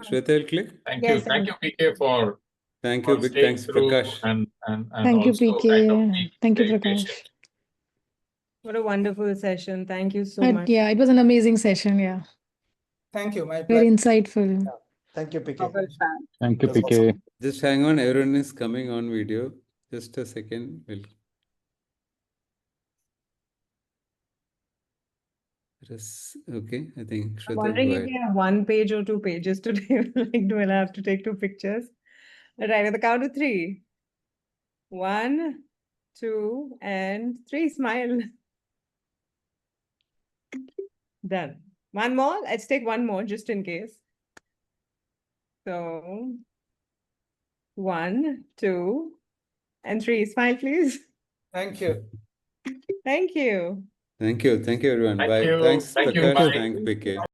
Shweta will click. Thank you, PK, for Thank you. Big thanks, through Prakash. and Thank you, also PK. kind of being Thank you, very Prakash. patient. What a wonderful session. Thank you so much. Yeah, it was an amazing session. Yeah, Thank you. My very pleasure. insightful. Thank you, PK. Thank you, That's PK. awesome. Just hang on. Everyone is coming on video. Just a second. Okay, I think I'm Shweta, wondering go if ahead. we have 1 page or 2 pages today. Like, do I have to take 2 pictures? Right, at the count of 3. 1, 2, and 3. Smile. Done. 1 more. Let's take 1 more just in case. So 1, 2, and 3. Smile, please. Thank you. Thank you. Thank you. Thank you, everyone. Thank Bye. you. Thanks, Thank you. Prakash. Bye. Thanks, PK.